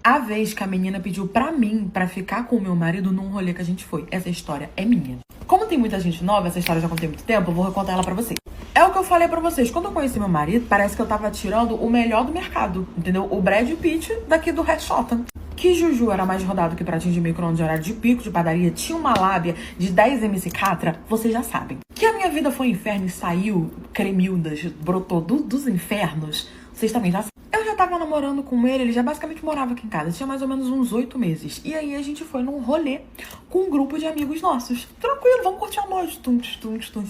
A vez que a menina pediu pra mim pra ficar com o meu marido num rolê que a gente foi. Essa história é minha. Como tem muita gente nova, essa história já contei há muito tempo, eu vou contar ela pra vocês. É o que eu falei pra vocês. Quando eu conheci meu marido, parece que eu tava tirando o melhor do mercado, entendeu? O Brad Pitt daqui do Red Shotton. Que Juju era mais rodado que pratinho de micro-ondas de horário de pico de padaria, tinha uma lábia de 10 MC Catra, vocês já sabem. Que a minha vida foi inferno e saiu cremildas, brotou dos infernos, vocês também já sabem. Eu já tava namorando com ele já basicamente morava aqui em casa, tinha mais ou menos uns 8 meses. E aí a gente foi num rolê com um grupo de amigos nossos. Tranquilo, vamos curtir a noite,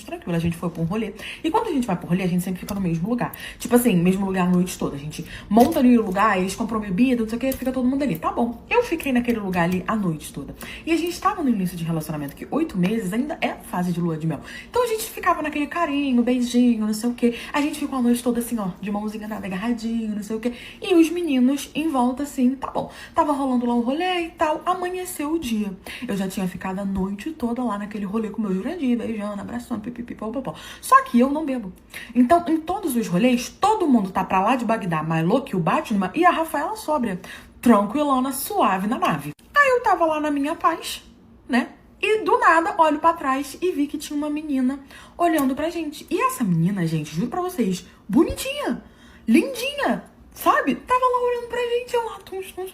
tranquilo. A gente foi pra um rolê. E quando a gente vai pro rolê, a gente sempre fica no mesmo lugar. Tipo assim, mesmo lugar a noite toda. A gente monta ali o lugar, eles compram bebida, não sei o que, fica todo mundo ali. Tá bom. Eu fiquei naquele lugar ali a noite toda. E a gente tava no início de relacionamento, que 8 meses ainda é fase de lua de mel. Então a gente ficava naquele carinho, beijinho, não sei o que. A gente ficou a noite toda assim, ó, de mãozinha dada, agarradinho, não sei o que. E os meninos em volta, assim, tá bom. Tava rolando lá um rolê e tal. Amanheceu o dia. Eu já tinha ficado a noite toda lá naquele rolê com o meu Jurandir, beijando, abraçando, pipipipopopó. Só que eu não bebo. Então, em todos os rolês, todo mundo tá pra lá de Bagdá, mais louco que o Batman, e a Rafaela sóbria, tranquilona, suave na nave. Aí eu tava lá na minha paz, né? E do nada, olho pra trás e vi que tinha uma menina olhando pra gente. E essa menina, gente, juro pra vocês, bonitinha, lindinha, sabe? Tava lá olhando pra gente, eu lá,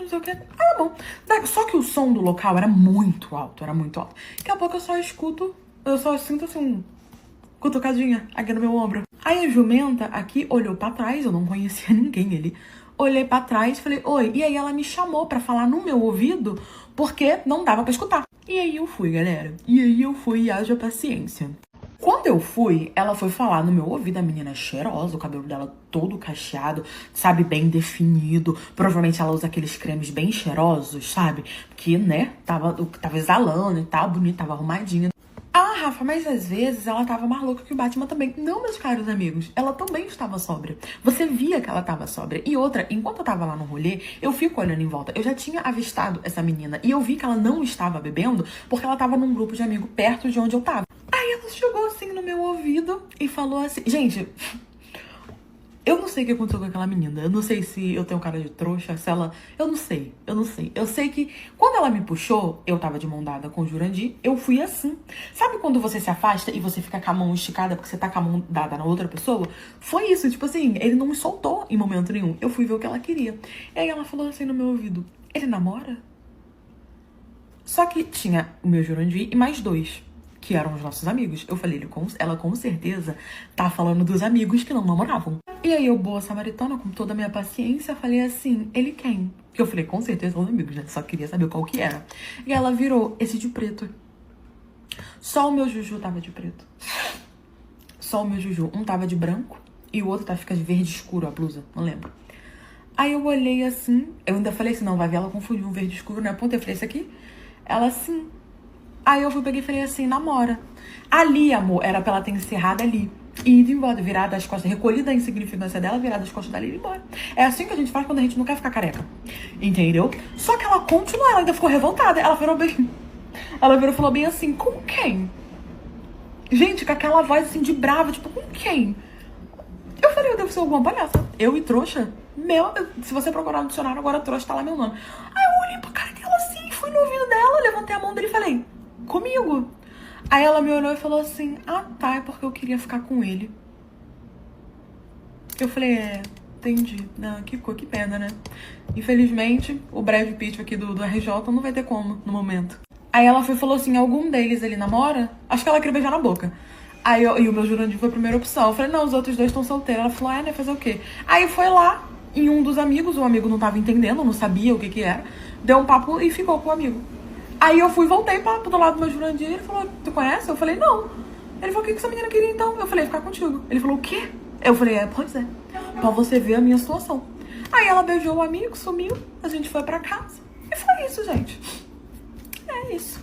não sei o que. Ah, bom. Só que o som do local era muito alto, Daqui a pouco eu só sinto assim, cutucadinha aqui no meu ombro. Aí a jumenta aqui olhou pra trás, eu não conhecia ninguém ali. Olhei pra trás e falei, oi. E aí ela me chamou pra falar no meu ouvido, porque não dava pra escutar. E aí eu fui, galera. E haja paciência. Quando eu fui, ela foi falar no meu ouvido, a menina é cheirosa, o cabelo dela todo cacheado, sabe, bem definido. Provavelmente ela usa aqueles cremes bem cheirosos, sabe? Que, né, tava exalando e tal, bonita, tava arrumadinha. Ah, Rafa, mas às vezes ela tava mais louca que o Batman também. Não, meus caros amigos, ela também estava sóbria. Você via que ela tava sóbria. E outra, enquanto eu tava lá no rolê, eu fico olhando em volta. Eu já tinha avistado essa menina e eu vi que ela não estava bebendo porque ela tava num grupo de amigos perto de onde eu tava. Aí ela chegou assim no meu ouvido e falou assim... Gente, eu não sei o que aconteceu com aquela menina. Eu não sei se eu tenho cara de trouxa, se ela... Eu não sei. Eu sei que quando ela me puxou, eu tava de mão dada com o Jurandir, eu fui assim. Sabe quando você se afasta e você fica com a mão esticada porque você tá com a mão dada na outra pessoa? Foi isso, tipo assim, ele não me soltou em momento nenhum. Eu fui ver o que ela queria. E aí ela falou assim no meu ouvido, ele namora? Só que tinha o meu Jurandir e mais 2, que eram os nossos amigos. Eu falei, ela com certeza tá falando dos amigos que não namoravam. E aí eu, boa samaritana, com toda a minha paciência, falei assim, ele quem? Porque eu falei, com certeza são os amigos, né? Só queria saber qual que era. E ela virou, esse de preto. Só o meu Juju tava de preto. Só o meu Juju. Um tava de branco e o outro fica de verde escuro, a blusa, não lembro. Aí eu olhei assim, eu ainda falei assim, não, vai ver, ela confundiu um verde escuro, né? Apontei, eu falei, esse aqui? Ela assim. Aí eu peguei e falei assim, namora. Ali, amor, era pra ela ter encerrado ali. E ido embora, virada as costas, recolhida a insignificância dela, virada as costas dali e ir embora. É assim que a gente faz quando a gente não quer ficar careca. Entendeu? Só que ela continuou, ela ainda ficou revoltada. Ela virou e falou bem assim, com quem? Gente, com aquela voz assim de brava, tipo, com quem? Eu falei, eu devo ser alguma palhaça. Eu e trouxa? Se você procurar no dicionário, agora trouxa tá lá meu nome. Aí eu olhei pra cara dela assim, fui no ouvido dela, levantei a mão dele e falei, comigo. Aí ela me olhou e falou assim, ah tá, é porque eu queria ficar com ele. Eu falei, entendi. Não, que pena, né? Infelizmente, o Brad Pitt aqui do RJ não vai ter como no momento. Aí ela falou assim, algum deles ele namora? Acho que ela queria beijar na boca. Aí e o meu Jurandir foi a primeira opção. Eu falei, não, os outros 2 estão solteiros. Ela falou, né, fazer o quê? Aí foi lá, em um dos amigos, o amigo não tava entendendo, não sabia o que era. Deu um papo e ficou com o amigo. Aí eu voltei do lado do meu Jurandir, ele falou, tu conhece? Eu falei, não. Ele falou, o que essa menina queria então? Eu falei, ficar contigo. Ele falou, o quê? Eu falei, pois é, pra você ver a minha situação. Aí ela beijou o amigo, sumiu, a gente foi pra casa. E foi isso, gente. É isso.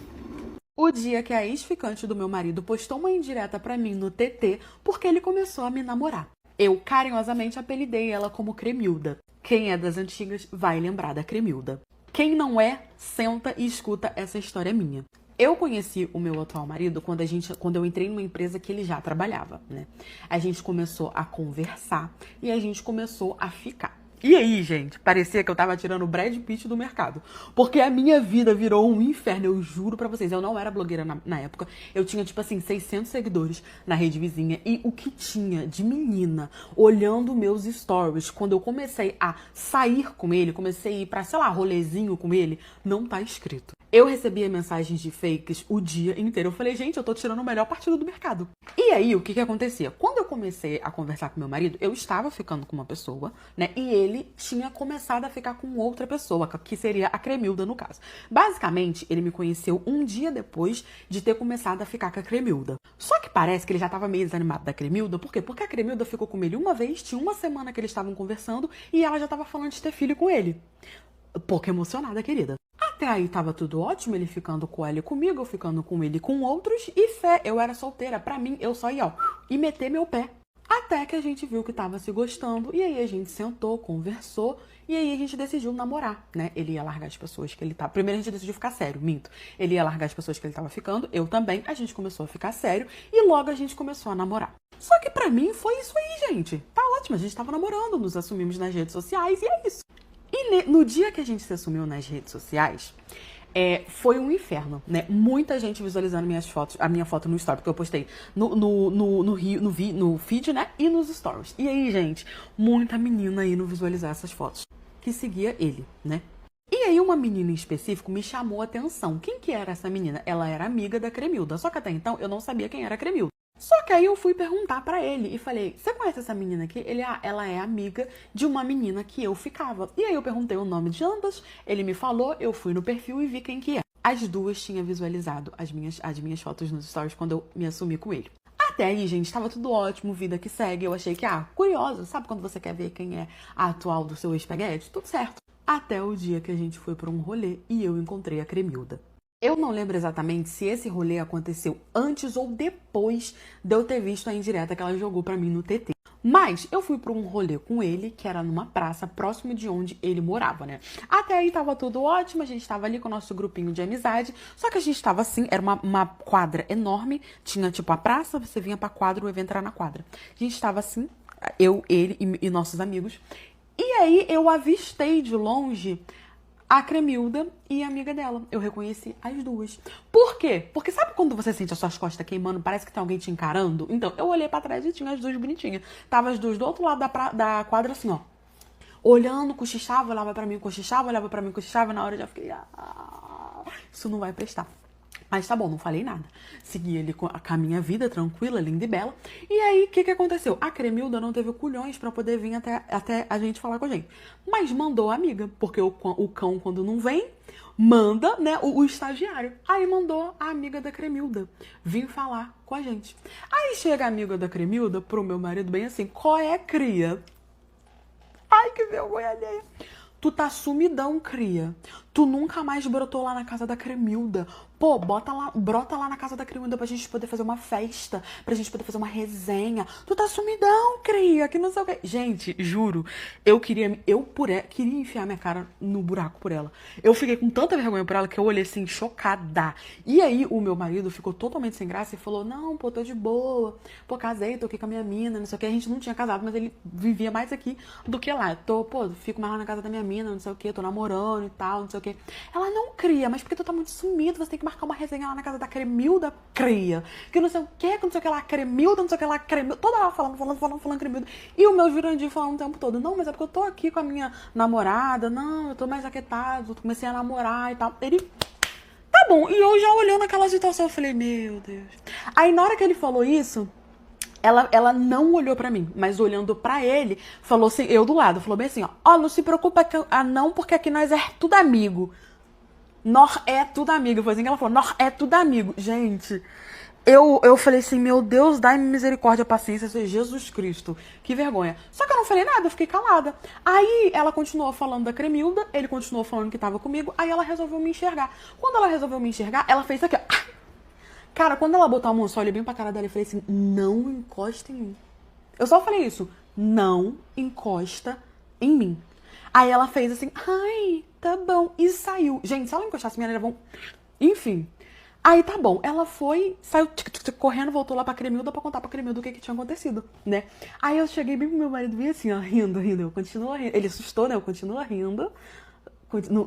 O dia que a ex-ficante do meu marido postou uma indireta pra mim no TT porque ele começou a me namorar. Eu carinhosamente apelidei ela como Cremilda. Quem é das antigas vai lembrar da Cremilda. Quem não é, senta e escuta essa história minha. Eu conheci o meu atual marido quando eu entrei numa empresa que ele já trabalhava, né? A gente começou a conversar e a gente começou a ficar. E aí, gente, parecia que eu tava tirando o Brad Pitt do mercado. Porque a minha vida virou um inferno, eu juro pra vocês. Eu não era blogueira na época. Eu tinha, tipo assim, 600 seguidores na rede vizinha. E o que tinha de menina olhando meus stories quando eu comecei a sair com ele, comecei a ir pra, sei lá, rolezinho com ele, não tá escrito. Eu recebia mensagens de fakes o dia inteiro. Eu falei, gente, eu tô tirando o melhor partido do mercado. E aí, o que que acontecia? Quando eu comecei a conversar com meu marido, eu estava ficando com uma pessoa, né? E ele tinha começado a ficar com outra pessoa, que seria a Cremilda, no caso. Basicamente, ele me conheceu um dia depois de ter começado a ficar com a Cremilda. Só que parece que ele já tava meio desanimado da Cremilda. Por quê? Porque a Cremilda ficou com ele uma vez, tinha uma semana que eles estavam conversando, e ela já tava falando de ter filho com ele. Pouco emocionada, querida. Até aí tava tudo ótimo, ele ficando com ela e comigo, eu ficando com ele e com outros, e fé, eu era solteira. Pra mim, eu só ia, ó, e meter meu pé. Até que a gente viu que tava se gostando, e aí a gente sentou, conversou, e aí a gente decidiu namorar, né? Ele ia largar as pessoas que ele tava... Primeiro a gente decidiu ficar sério, minto. Ele ia largar as pessoas que ele tava ficando, eu também, a gente começou a ficar sério, e logo a gente começou a namorar. Só que pra mim foi isso aí, gente. Tá ótimo, a gente tava namorando, nos assumimos nas redes sociais, e é isso. E no dia que a gente se assumiu nas redes sociais, foi um inferno, né? Muita gente visualizando minhas fotos, a minha foto no story, porque eu postei no feed, né? E nos stories. E aí, gente, muita menina indo visualizar essas fotos que seguia ele, né? E aí uma menina em específico me chamou a atenção. Quem que era essa menina? Ela era amiga da Cremilda, só que até então eu não sabia quem era a Cremilda. Só que aí eu fui perguntar pra ele e falei, você conhece essa menina aqui? Ele, ela é amiga de uma menina que eu ficava. E aí eu perguntei o nome de ambas, ele me falou, eu fui no perfil e vi quem que é. As duas tinham visualizado as minhas fotos nos stories quando eu me assumi com ele. Até aí, gente, tava tudo ótimo, vida que segue. Eu achei que, curiosa, sabe quando você quer ver quem é a atual do seu espaguete? Tudo certo. Até o dia que a gente foi pra um rolê e eu encontrei a Cremilda. Eu não lembro exatamente se esse rolê aconteceu antes ou depois de eu ter visto a indireta que ela jogou pra mim no TT. Mas eu fui pra um rolê com ele, que era numa praça próximo de onde ele morava, né? Até aí tava tudo ótimo, a gente tava ali com o nosso grupinho de amizade, só que a gente tava assim, era uma quadra enorme, tinha tipo a praça, você vinha pra quadra, o evento era na quadra. A gente tava assim, eu, ele e nossos amigos. E aí eu avistei de longe a Cremilda e a amiga dela. Eu reconheci as duas. Por quê? Porque sabe quando você sente as suas costas queimando, parece que tem alguém te encarando? Então, eu olhei pra trás e tinha as duas bonitinhas. Tava as duas do outro lado da quadra, assim, ó. Olhando, cochichava, olhava pra mim, cochichava, olhava pra mim, cochichava. Na hora eu já fiquei, isso não vai prestar. Mas tá bom, não falei nada. Segui ali com a minha vida tranquila, linda e bela. E aí, o que aconteceu? A Cremilda não teve culhões pra poder vir até a gente falar com a gente. Mas mandou a amiga, porque o cão, quando não vem, manda, né, o estagiário. Aí mandou a amiga da Cremilda vir falar com a gente. Aí chega a amiga da Cremilda pro meu marido bem assim, qual é, cria? Ai, que vergonha alheia. Tu tá sumidão, cria. Tu nunca mais brotou lá na casa da Cremilda. Pô, brota lá na casa da Cremilda pra gente poder fazer uma festa, pra gente poder fazer uma resenha. Tu tá sumidão, cria, que não sei o que. Gente, juro, eu queria enfiar minha cara no buraco por ela. Eu fiquei com tanta vergonha por ela que eu olhei assim, chocada. E aí o meu marido ficou totalmente sem graça e falou, não, pô, tô de boa. Pô, casei, tô aqui com a minha mina, não sei o que. A gente não tinha casado, mas ele vivia mais aqui do que lá. Fico mais lá na casa da minha mina, não sei o que, tô namorando e tal, não sei o que. Ela não cria, mas porque tu tá muito sumido, você tem que marcar uma resenha lá na casa da Cremilda, cria. Que não sei o que não sei o que lá, Cremilda, não sei o que lá, Cremilda. Toda hora falando Cremilda. E o meu Jurandir falando o tempo todo, não, mas é porque eu tô aqui com a minha namorada, não, eu tô mais aquietado, comecei a namorar e tal. Ele, tá bom. E eu já olhando aquela situação, eu falei, meu Deus. Aí na hora que ele falou isso, ela não olhou pra mim, mas olhando pra ele, falou assim, eu do lado, falou bem assim, ó, não se preocupa não, porque aqui nós é tudo amigo. Nós é tudo amigo. Foi assim que ela falou, nós é tudo amigo. Gente, eu falei assim, meu Deus, dai-me misericórdia, paciência, Jesus Cristo. Que vergonha. Só que eu não falei nada, eu fiquei calada. Aí ela continuou falando da Cremilda, ele continuou falando que tava comigo, aí ela resolveu me enxergar. Quando ela resolveu me enxergar, ela fez aqui, ó. Cara, quando ela botou a mão, só olhei bem pra cara dela e falei assim, não encosta em mim. Eu só falei isso, não encosta em mim. Aí ela fez assim, ai, tá bom, e saiu. Gente, se ela encostasse minha orelha, vão... Enfim, Aí tá bom, ela foi, saiu correndo, voltou lá pra Cremilda pra contar pra Cremilda o que tinha acontecido, né? Aí eu cheguei bem pro meu marido, bem assim, ó, rindo, eu continuo rindo. Ele assustou, né? Eu continuo rindo.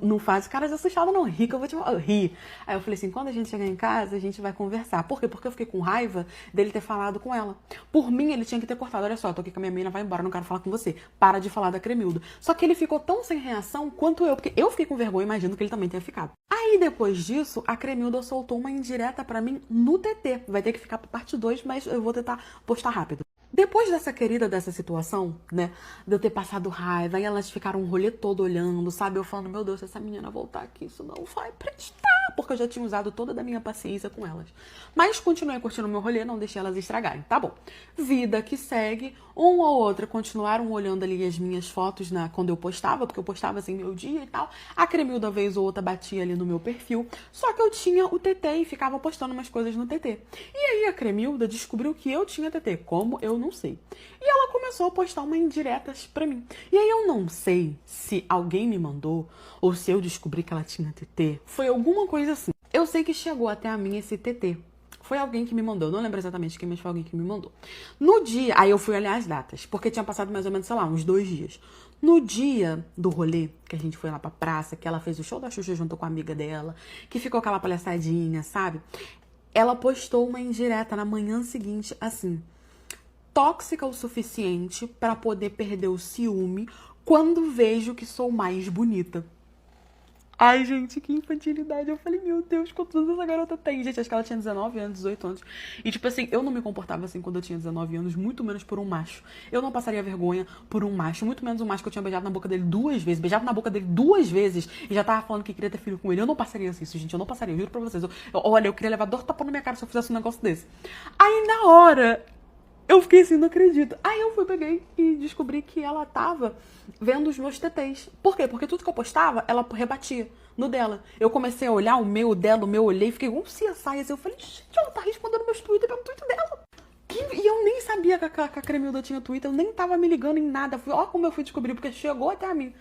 Não faz cara de assustado, não. Ri que eu vou te rir. Aí eu falei assim, quando a gente chegar em casa, a gente vai conversar. Por quê? Porque eu fiquei com raiva dele ter falado com ela. Por mim, ele tinha que ter cortado. Olha só, eu tô aqui com a minha menina, vai embora, não quero falar com você. Para de falar da Cremilda. Só que ele ficou tão sem reação quanto eu, porque eu fiquei com vergonha, imagino que ele também tenha ficado. Aí, depois disso, a Cremilda soltou uma indireta pra mim no TT. Vai ter que ficar pra parte 2, mas eu vou tentar postar rápido. Depois dessa situação, né, de eu ter passado raiva, e elas ficaram um rolê todo olhando, sabe? Eu falando, meu Deus, se essa menina voltar aqui, isso não vai prestar. Porque eu já tinha usado toda da minha paciência com elas. Mas continuei curtindo meu rolê, não deixei elas estragarem, tá bom. Vida que segue, uma ou outra continuaram olhando ali as minhas fotos quando eu postava, porque eu postava assim meu dia e tal. A Cremilda, vez ou outra, batia ali no meu perfil. Só que eu tinha o TT e ficava postando umas coisas no TT. E aí a Cremilda descobriu que eu tinha TT, como eu não sei. E ela começou a postar uma indiretas pra mim. E aí eu não sei se alguém me mandou ou se eu descobri que ela tinha TT. Foi alguma coisa assim. Eu sei que chegou até a mim esse TT. Foi alguém que me mandou, eu não lembro exatamente quem, mas foi alguém que me mandou. No dia, aí eu fui olhar as datas, porque tinha passado mais ou menos, sei lá, uns 2 dias. No dia do rolê, que a gente foi lá pra praça, que ela fez o show da Xuxa junto com a amiga dela, que ficou aquela palhaçadinha, sabe? Ela postou uma indireta na manhã seguinte, assim, tóxica o suficiente pra poder perder o ciúme quando vejo que sou mais bonita. Ai, gente, que infantilidade. Eu falei, meu Deus, quantos anos essa garota tem? Gente, acho que ela tinha 19 anos, 18 anos. E, tipo assim, eu não me comportava assim quando eu tinha 19 anos, muito menos por um macho. Eu não passaria vergonha por um macho, muito menos um macho que eu tinha beijado na boca dele 2 vezes. Beijado na boca dele 2 vezes e já tava falando que queria ter filho com ele. Eu não passaria isso, gente. Eu não passaria, eu juro pra vocês. Olha, eu queria levar dor tapa na minha cara se eu fizesse um negócio desse. Aí, na hora, eu fiquei assim, não acredito. Aí eu peguei e descobri que ela tava vendo os meus TTs. Por quê? Porque tudo que eu postava, ela rebatia no dela. Eu comecei a olhar o meu dela, o meu olhei, fiquei um CSI, assim, eu falei, gente, ela tá respondendo meus Twitter pelo Twitter dela. E eu nem sabia que a Cremilda tinha Twitter, eu nem tava me ligando em nada. Ó como eu fui descobrir, porque chegou até a mim.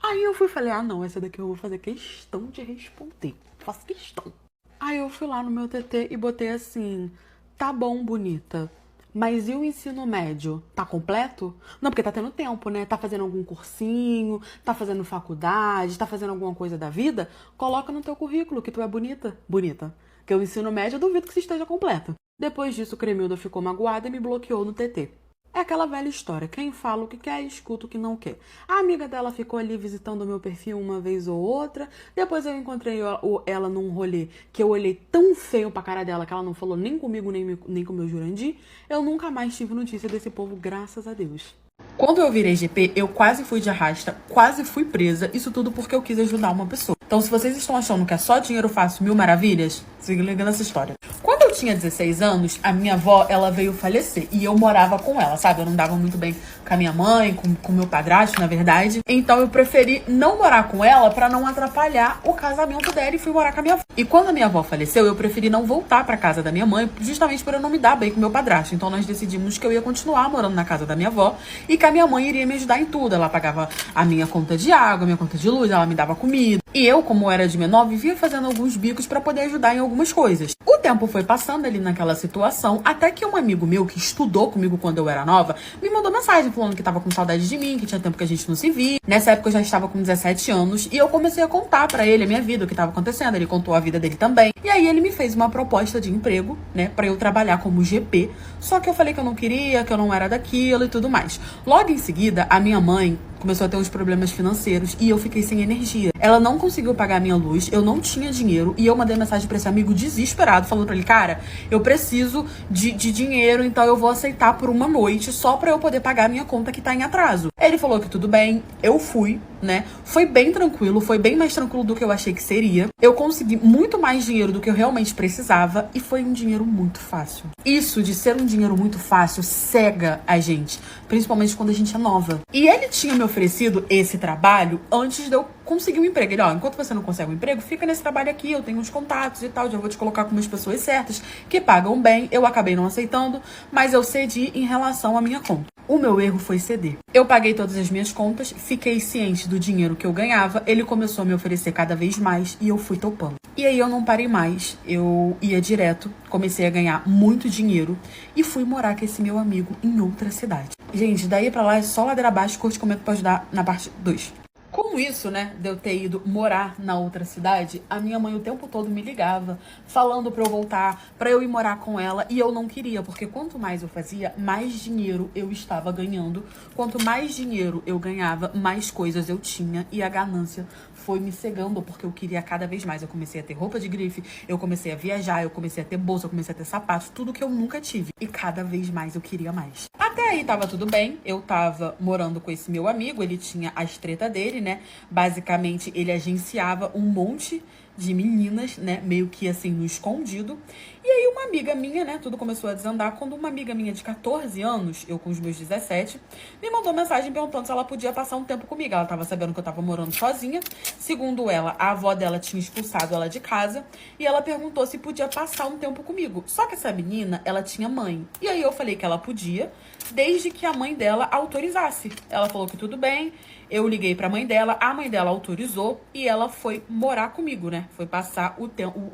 Aí eu falei, ah não, essa daqui eu vou fazer questão de responder. Faço questão. Aí eu fui lá no meu TT e botei assim, tá bom, bonita. Mas e o ensino médio? Tá completo? Não, porque tá tendo tempo, né? Tá fazendo algum cursinho, tá fazendo faculdade, tá fazendo alguma coisa da vida? Coloca no teu currículo que tu é bonita. Bonita. Porque o ensino médio eu duvido que se esteja completo. Depois disso, Cremilda ficou magoada e me bloqueou no TT. É aquela velha história, quem fala o que quer, escuta o que não quer. A amiga dela ficou ali visitando o meu perfil uma vez ou outra, depois eu encontrei ela num rolê que eu olhei tão feio pra cara dela que ela não falou nem comigo, nem com o meu Jurandir. Eu nunca mais tive notícia desse povo, graças a Deus. Quando eu virei GP, eu quase fui de arrasta, quase fui presa, isso tudo porque eu quis ajudar uma pessoa. Então se vocês estão achando que é só dinheiro fácil, mil maravilhas, se liga nessa história. Quando eu tinha 16 anos, a minha avó, ela veio falecer e eu morava com ela, sabe? Eu não dava muito bem com a minha mãe, com o meu padrasto, na verdade. Então eu preferi não morar com ela pra não atrapalhar o casamento dela e fui morar com a minha avó. E quando a minha avó faleceu, eu preferi não voltar pra casa da minha mãe, justamente por eu não me dar bem com o meu padrasto. Então nós decidimos que eu ia continuar morando na casa da minha avó e que a minha mãe iria me ajudar em tudo. Ela pagava a minha conta de água, a minha conta de luz, ela me dava comida. E eu, como era de menor, vivia fazendo alguns bicos pra poder ajudar em algumas coisas. O tempo foi passando ali naquela situação, até que um amigo meu que estudou comigo quando eu era nova, me mandou mensagem falando que tava com saudade de mim, que tinha tempo que a gente não se via. Nessa época eu já estava com 17 anos e eu comecei a contar pra ele a minha vida, o que tava acontecendo. Ele contou a vida dele também. E aí ele me fez uma proposta de emprego, né, pra eu trabalhar como GP. Só que eu falei que eu não queria, que eu não era daquilo e tudo mais. Logo em seguida, a minha mãe começou a ter uns problemas financeiros e eu fiquei sem energia. Ela não conseguiu pagar a minha luz, eu não tinha dinheiro e eu mandei mensagem pra esse amigo desesperado, falando pra ele, cara, eu preciso de dinheiro, então eu vou aceitar por uma noite só pra eu poder pagar a minha conta que tá em atraso. Ele falou que tudo bem, eu fui, né? Foi bem tranquilo, foi bem mais tranquilo do que eu achei que seria. Eu consegui muito mais dinheiro do que eu realmente precisava e foi um dinheiro muito fácil. Isso de ser um dinheiro muito fácil cega a gente, principalmente quando a gente é nova. E ele tinha me oferecido esse trabalho antes de eu conseguir um emprego. Ele, ó, enquanto você não consegue um emprego, fica nesse trabalho aqui, eu tenho uns contatos e tal, já vou te colocar com umas pessoas certas, que pagam bem. Eu acabei não aceitando, mas eu cedi em relação à minha conta. O meu erro foi ceder. Eu paguei todas as minhas contas, fiquei ciente do dinheiro que eu ganhava, ele começou a me oferecer cada vez mais e eu fui topando. E aí eu não parei mais, eu ia direto, comecei a ganhar muito dinheiro e fui morar com esse meu amigo em outra cidade. Gente, daí pra lá é só ladeira abaixo, curte, comenta pra ajudar na parte 2. Com isso, né, de eu ter ido morar na outra cidade, a minha mãe o tempo todo me ligava, falando pra eu voltar, pra eu ir morar com ela, e eu não queria, porque quanto mais eu fazia, mais dinheiro eu estava ganhando. Quanto mais dinheiro eu ganhava, mais coisas eu tinha, e a ganância foi me cegando, porque eu queria cada vez mais. Eu comecei a ter roupa de grife, eu comecei a viajar, eu comecei a ter bolsa, eu comecei a ter sapatos, tudo que eu nunca tive. E cada vez mais eu queria mais. Até aí tava tudo bem, eu tava morando com esse meu amigo, ele tinha as treta dele, né? Basicamente, ele agenciava um monte de meninas, né? Meio que assim, no escondido. E aí uma amiga minha, né? Tudo começou a desandar quando uma amiga minha de 14 anos, eu com os meus 17, me mandou mensagem perguntando se ela podia passar um tempo comigo. Ela tava sabendo que eu tava morando sozinha. Segundo ela, a avó dela tinha expulsado ela de casa. E ela perguntou se podia passar um tempo comigo. Só que essa menina, ela tinha mãe. E aí eu falei que ela podia, desde que a mãe dela autorizasse. Ela falou que tudo bem. Eu liguei pra mãe dela, a mãe dela autorizou e ela foi morar comigo, né? Foi passar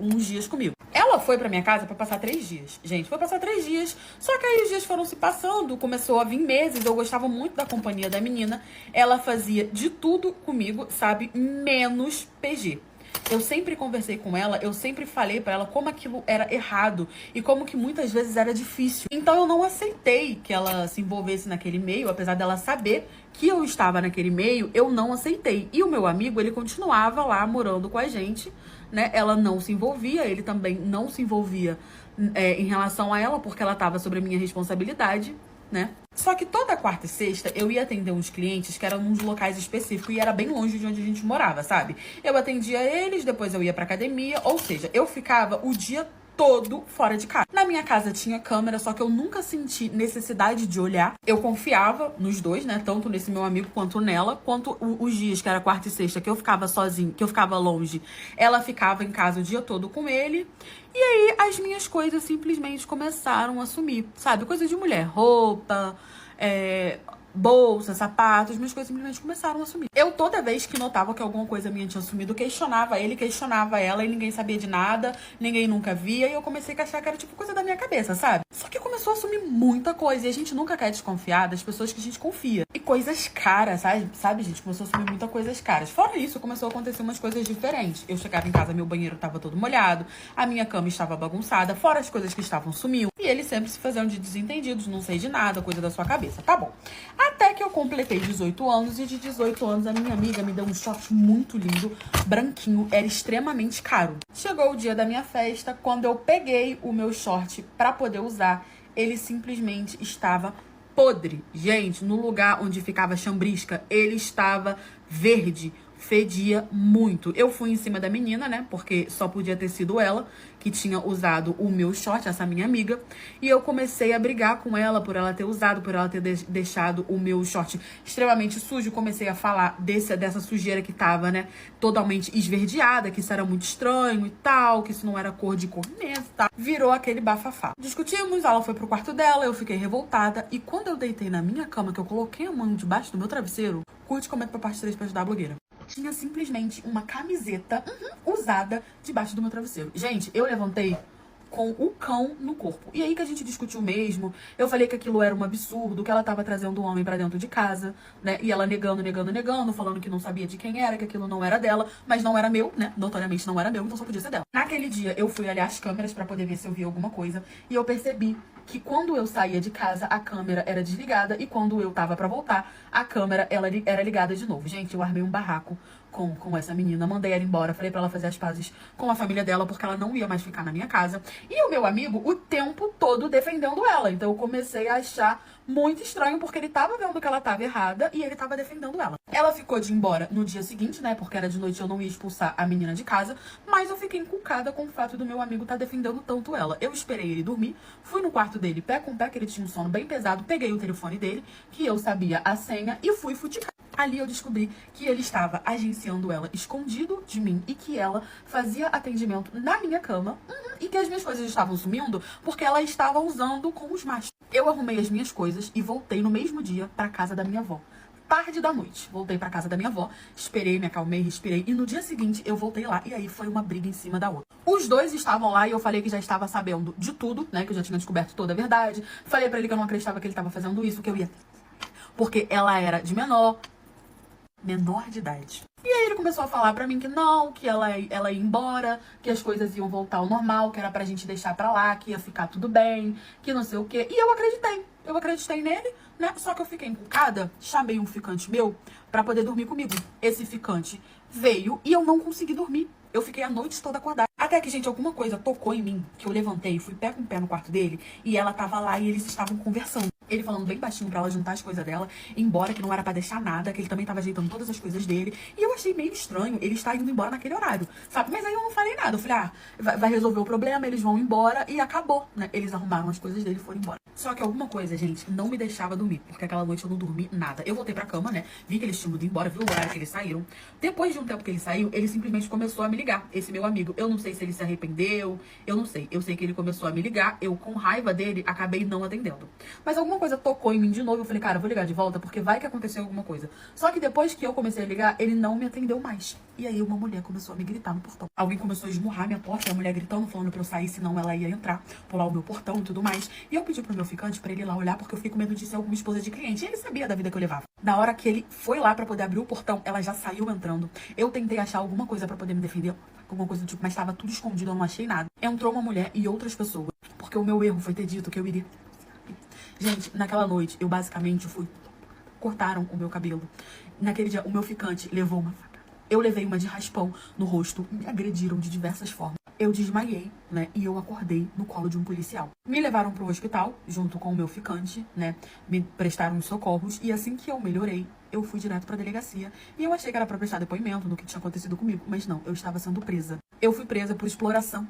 uns dias comigo. Ela foi pra minha casa pra passar 3 dias. Gente, foi passar 3 dias. Só que aí os dias foram se passando, começou a vir meses. Eu gostava muito da companhia da menina. Ela fazia de tudo comigo, sabe? Menos PG. Eu sempre conversei com ela, eu sempre falei pra ela como aquilo era errado e como que muitas vezes era difícil. Então eu não aceitei que ela se envolvesse naquele meio, apesar dela saber que eu estava naquele meio, eu não aceitei. E o meu amigo, ele continuava lá morando com a gente, né? Ela não se envolvia, ele também não se envolvia em relação a ela, porque ela estava sobre a minha responsabilidade, né? Só que toda quarta e sexta eu ia atender uns clientes que eram nos locais específicos e era bem longe de onde a gente morava, sabe? Eu atendia eles, depois eu ia pra academia, ou seja, eu ficava o dia todo fora de casa. Na minha casa tinha câmera, só que eu nunca senti necessidade de olhar. Eu confiava nos dois, né? Tanto nesse meu amigo quanto nela. Quanto os dias, que era quarta e sexta, que eu ficava sozinha, que eu ficava longe, ela ficava em casa o dia todo com ele. E aí as minhas coisas simplesmente começaram a sumir, sabe? Coisa de mulher, roupa, bolsa, sapatos, minhas coisas simplesmente começaram a sumir. Eu, toda vez que notava que alguma coisa minha tinha sumido, questionava ele, questionava ela, e ninguém sabia de nada, ninguém nunca via, e eu comecei a achar que era tipo coisa da minha cabeça, sabe? Só que começou a sumir muita coisa, e a gente nunca quer desconfiar das pessoas que a gente confia. E coisas caras, sabe, gente? Começou a sumir muitas coisas caras. Fora isso, começou a acontecer umas coisas diferentes. Eu chegava em casa, meu banheiro tava todo molhado, a minha cama estava bagunçada, fora as coisas que estavam sumindo. E eles sempre se faziam de desentendidos, não sei de nada, coisa da sua cabeça. Tá bom. Até que eu completei 18 anos e de 18 anos a minha amiga me deu um short muito lindo, branquinho, era extremamente caro. Chegou o dia da minha festa, quando eu peguei o meu short pra poder usar, ele simplesmente estava podre. Gente, no lugar onde ficava a chambrisca, ele estava verde. Fedia muito. Eu fui em cima da menina, né? Porque só podia ter sido ela que tinha usado o meu short, essa minha amiga. E eu comecei a brigar com ela por ela ter usado, por ela ter deixado o meu short extremamente sujo. Comecei a falar dessa sujeira que tava, né? Totalmente esverdeada, que isso era muito estranho e tal, que isso não era cor de corneta e tal. Virou aquele bafafá. Discutimos, ela foi pro quarto dela, eu fiquei revoltada. E quando eu deitei na minha cama, que eu coloquei a mão debaixo do meu travesseiro, curte e comenta pra parte 3 pra ajudar a blogueira. Tinha simplesmente uma camiseta usada debaixo do meu travesseiro. Gente, eu levantei com o cão no corpo. E aí que a gente discutiu mesmo. Eu falei que aquilo era um absurdo, que ela tava trazendo um homem pra dentro de casa, né? E ela negando, falando que não sabia de quem era, que aquilo não era dela, mas não era meu, né? Notoriamente não era meu, então só podia ser dela. Naquele dia, eu fui olhar as câmeras pra poder ver se eu via alguma coisa, e eu percebi que quando eu saía de casa, a câmera era desligada, e quando eu tava pra voltar, a câmera era ligada de novo. Gente, eu armei um barraco com essa menina, mandei ela embora, falei pra ela fazer as pazes com a família dela, porque ela não ia mais ficar na minha casa. E o meu amigo, o tempo todo, defendendo ela. Então eu comecei a achar muito estranho, porque ele tava vendo que ela tava errada e ele tava defendendo ela. Ela ficou de ir embora no dia seguinte, né, porque era de noite, eu não ia expulsar a menina de casa, mas eu fiquei encucada com o fato do meu amigo tá defendendo tanto ela. Eu esperei ele dormir, fui no quarto dele, pé com pé, que ele tinha um sono bem pesado, peguei o telefone dele, que eu sabia a senha, e fui futicar. Ali eu descobri que ele estava agenciando ela escondido de mim e que ela fazia atendimento na minha cama e que as minhas coisas estavam sumindo porque ela estava usando com os machos. Eu arrumei as minhas coisas e voltei no mesmo dia para casa da minha avó. Tarde da noite, voltei pra casa da minha avó, esperei, me acalmei, respirei, e no dia seguinte eu voltei lá, e aí foi uma briga em cima da outra. Os dois estavam lá e eu falei que já estava sabendo de tudo, né, que eu já tinha descoberto toda a verdade. Falei pra ele que eu não acreditava que ele estava fazendo isso, que eu ia... Porque ela era de menor de idade. E aí ele começou a falar pra mim que não, que ela ia embora, que as coisas iam voltar ao normal, que era pra gente deixar pra lá, que ia ficar tudo bem, que não sei o quê. E eu acreditei. Eu acreditei nele, né? Só que eu fiquei encucada, chamei um ficante meu pra poder dormir comigo. Esse ficante veio e eu não consegui dormir. Eu fiquei a noite toda acordada. Até que, gente, alguma coisa tocou em mim, que eu levantei, fui pé com pé no quarto dele, e ela tava lá e eles estavam conversando. Ele falando bem baixinho pra ela juntar as coisas dela, embora, que não era pra deixar nada, que ele também tava ajeitando todas as coisas dele. E eu achei meio estranho ele estar indo embora naquele horário, sabe? Mas aí eu não falei nada. Eu falei, vai resolver o problema, eles vão embora, e acabou, né? Eles arrumaram as coisas dele e foram embora. Só que alguma coisa, gente, não me deixava dormir, porque aquela noite eu não dormi nada. Eu voltei pra cama, né? Vi que eles tinham ido embora, vi o horário que eles saíram. Depois de um tempo que ele saiu, ele simplesmente começou a me ligar, esse meu amigo. Eu não sei se ele se arrependeu, eu não sei. Eu sei que ele começou a me ligar, eu com raiva dele, acabei não atendendo. Mas alguma coisa tocou em mim de novo, eu falei, cara, eu vou ligar de volta, porque vai que aconteceu alguma coisa. Só que depois que eu comecei a ligar, ele não me atendeu mais. E aí uma mulher começou a me gritar no portão. Alguém começou a esmurrar minha porta, a mulher gritando, falando pra eu sair, senão ela ia entrar, pular o meu portão e tudo mais. E eu pedi pro meu ficante pra ele ir lá olhar, porque eu fiquei com medo de ser alguma esposa de cliente. E ele sabia da vida que eu levava. Na hora que ele foi lá pra poder abrir o portão, ela já saiu entrando. Eu tentei achar alguma coisa pra poder me defender, alguma coisa do tipo, mas estava tudo escondido, eu não achei nada. Entrou uma mulher e outras pessoas, porque o meu erro foi ter dito que eu iria... Gente, naquela noite, eu basicamente fui... Cortaram o meu cabelo. Naquele dia, o meu ficante levou uma faca. Eu levei uma de raspão no rosto. Me agrediram de diversas formas. Eu desmaiei, né? E eu acordei no colo de um policial. Me levaram pro hospital, junto com o meu ficante, né? Me prestaram os socorros. E assim que eu melhorei, eu fui direto pra delegacia. E eu achei que era pra prestar depoimento do que tinha acontecido comigo. Mas não, eu estava sendo presa. Eu fui presa por exploração.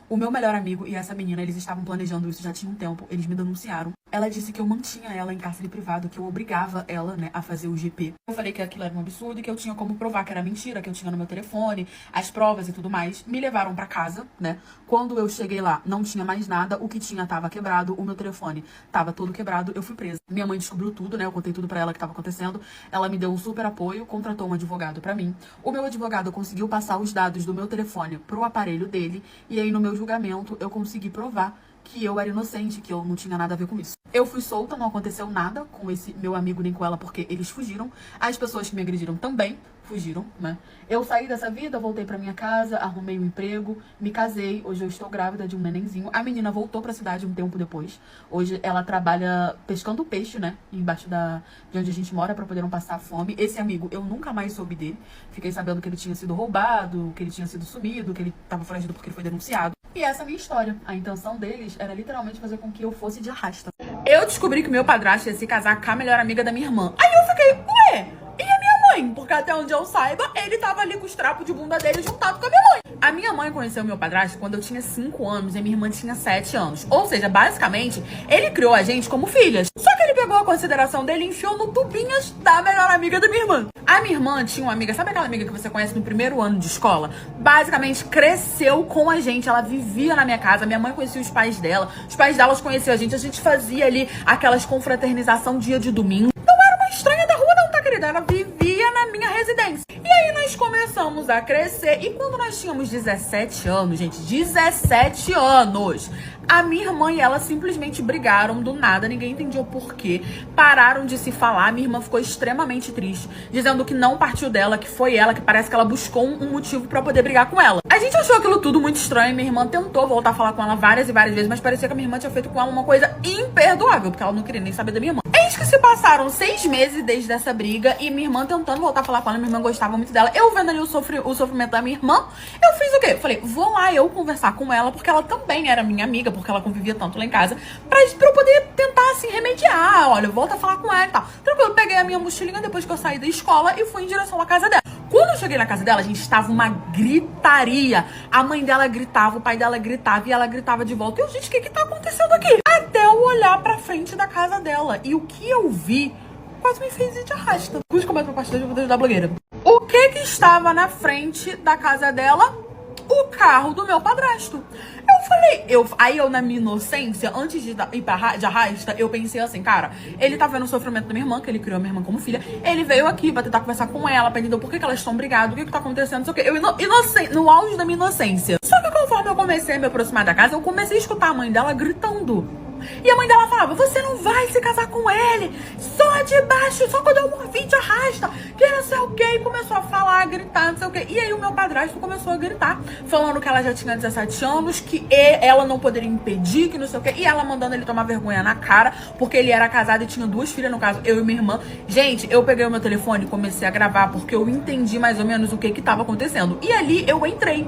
O meu melhor amigo e essa menina, eles estavam planejando isso já tinha um tempo. Eles me denunciaram. Ela disse que eu mantinha ela em cárcere privado, que eu obrigava ela, né, a fazer o GP. Eu falei que aquilo era um absurdo e que eu tinha como provar que era mentira, que eu tinha no meu telefone, as provas e tudo mais. Me levaram pra casa, né? Quando eu cheguei lá, não tinha mais nada. O que tinha tava quebrado, o meu telefone tava todo quebrado. Eu fui presa. Minha mãe descobriu tudo, né? Eu contei tudo pra ela que tava acontecendo. Ela me deu um super apoio, contratou um advogado pra mim. O meu advogado conseguiu passar os dados do meu telefone pro aparelho dele. E aí, no meu julgamento, eu consegui provar que eu era inocente, que eu não tinha nada a ver com isso. Eu fui solta, não aconteceu nada com esse meu amigo nem com ela, porque eles fugiram. As pessoas que me agrediram também fugiram, né? Eu saí dessa vida, voltei pra minha casa, arrumei um emprego, me casei. Hoje eu estou grávida de um nenenzinho. A menina voltou pra cidade um tempo depois. Hoje ela trabalha pescando peixe, né? Embaixo de onde a gente mora, pra poder não passar fome. Esse amigo, eu nunca mais soube dele. Fiquei sabendo que ele tinha sido roubado, que ele tinha sido sumido, que ele tava foragido porque ele foi denunciado. E essa é a minha história. A intenção deles era literalmente fazer com que eu fosse de arrasta. Eu descobri que meu padrasto ia se casar com a melhor amiga da minha irmã. Aí eu fiquei, ué, e a minha mãe? Porque até onde eu saiba, ele tava ali com os trapos de bunda dele juntado com a minha mãe. A minha mãe conheceu meu padrasto quando eu tinha 5 anos e a minha irmã tinha 7 anos. Ou seja, basicamente, ele criou a gente como filhas. Só que ele pegou a consideração dele e enfiou no tubinhas da melhor amiga da minha irmã. A minha irmã tinha uma amiga, sabe aquela amiga que você conhece no primeiro ano de escola? Basicamente, cresceu com a gente, ela vivia na minha casa, minha mãe conhecia os pais dela, os pais delas conheciam a gente fazia ali aquelas confraternização dia de domingo. Não era uma estranha da rua não, tá, querida? Ela vivia na minha residência. E aí nós começamos a crescer, e quando nós tínhamos 17 anos, gente, 17 anos, a minha irmã e ela simplesmente brigaram do nada, ninguém entendia o porquê, pararam de se falar, minha irmã ficou extremamente triste, dizendo que não partiu dela, que foi ela, que parece que ela buscou um motivo pra poder brigar com ela. A gente achou aquilo tudo muito estranho, minha irmã tentou voltar a falar com ela várias e várias vezes, mas parecia que a minha irmã tinha feito com ela uma coisa imperdoável, porque ela não queria nem saber da minha irmã. Eis que se passaram 6 meses desde essa briga e minha irmã tentando voltar a falar com ela. Minha irmã gostava muito dela. Eu vendo ali o sofrimento da minha irmã, eu fiz o quê? Eu falei, vou lá eu conversar com ela, porque ela também era minha amiga, porque ela convivia tanto lá em casa, pra eu poder tentar, assim, remediar. Olha, volta a falar com ela e tal. Tranquilo, eu peguei a minha mochilinha depois que eu saí da escola e fui em direção à casa dela. Quando eu cheguei na casa dela, a gente estava uma gritaria. A mãe dela gritava, o pai dela gritava e ela gritava de volta. E eu, gente, o que tá acontecendo aqui? Até eu olhar pra frente da casa dela. E o que eu vi quase me fez ir de arrasta. Curte, comenta, compartilha, da blogueira. O que estava na frente da casa dela? O carro do meu padrasto. Eu falei, aí eu na minha inocência, antes de ir de arrasta, eu pensei assim, cara, ele tá vendo o sofrimento da minha irmã, que ele criou a minha irmã como filha, ele veio aqui pra tentar conversar com ela, pra entender por que elas estão brigadas, o que tá acontecendo, não sei o que. Eu inocente, no auge da minha inocência. Só que conforme eu comecei a me aproximar da casa, eu comecei a escutar a mãe dela gritando. E a mãe dela falava, você não vai se casar com ele, só de baixo, só quando eu morri de arrasta, que não sei o que. E começou a falar, a gritar, não sei o que. E aí o meu padrasto começou a gritar, falando que ela já tinha 17 anos, que ela não poderia impedir, que não sei o que. E ela mandando ele tomar vergonha na cara, porque ele era casado e tinha 2 filhas, no caso, eu e minha irmã. Gente, eu peguei o meu telefone e comecei a gravar, porque eu entendi mais ou menos o que tava acontecendo. E ali eu entrei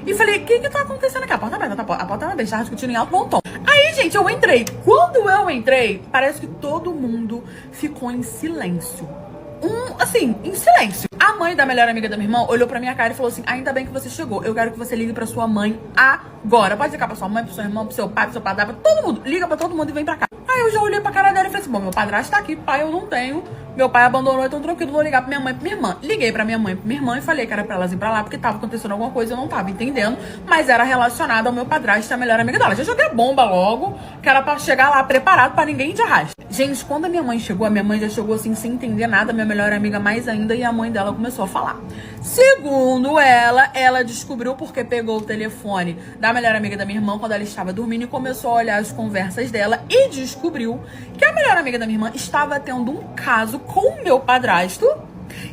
e falei, o que tá acontecendo aqui? A porta aberta, a porta aberta, estava discutindo em alto bom tom. Aí, gente, eu entrei. Quando eu entrei, parece que todo mundo ficou em silêncio. Assim, em silêncio. A mãe da melhor amiga da minha irmã olhou pra minha cara e falou assim, ainda bem que você chegou. Eu quero que você ligue pra sua mãe agora. Pode ligar pra sua mãe, pro seu irmão, pro seu pai, pro seu padrasto, pra todo mundo. Liga pra todo mundo e vem pra cá. Aí eu já olhei pra cara dela e falei assim, bom, meu padrasto tá aqui, pai eu não tenho. Meu pai abandonou, então tranquilo, vou ligar pra minha mãe e pra minha irmã. Liguei pra minha mãe e pra minha irmã e falei que era pra elas ir pra lá, porque tava acontecendo alguma coisa, eu não tava entendendo, mas era relacionado ao meu padrasto e a melhor amiga dela. Já joguei a bomba logo, que era pra chegar lá preparado pra ninguém de arrasto. Gente, quando a minha mãe chegou, a minha mãe já chegou assim, sem entender nada, minha melhor amiga mais ainda, e a mãe dela começou a falar. Segundo ela descobriu porque pegou o telefone da melhor amiga da minha irmã quando ela estava dormindo e começou a olhar as conversas dela e descobriu que a melhor amiga da minha irmã estava tendo um caso com o meu padrasto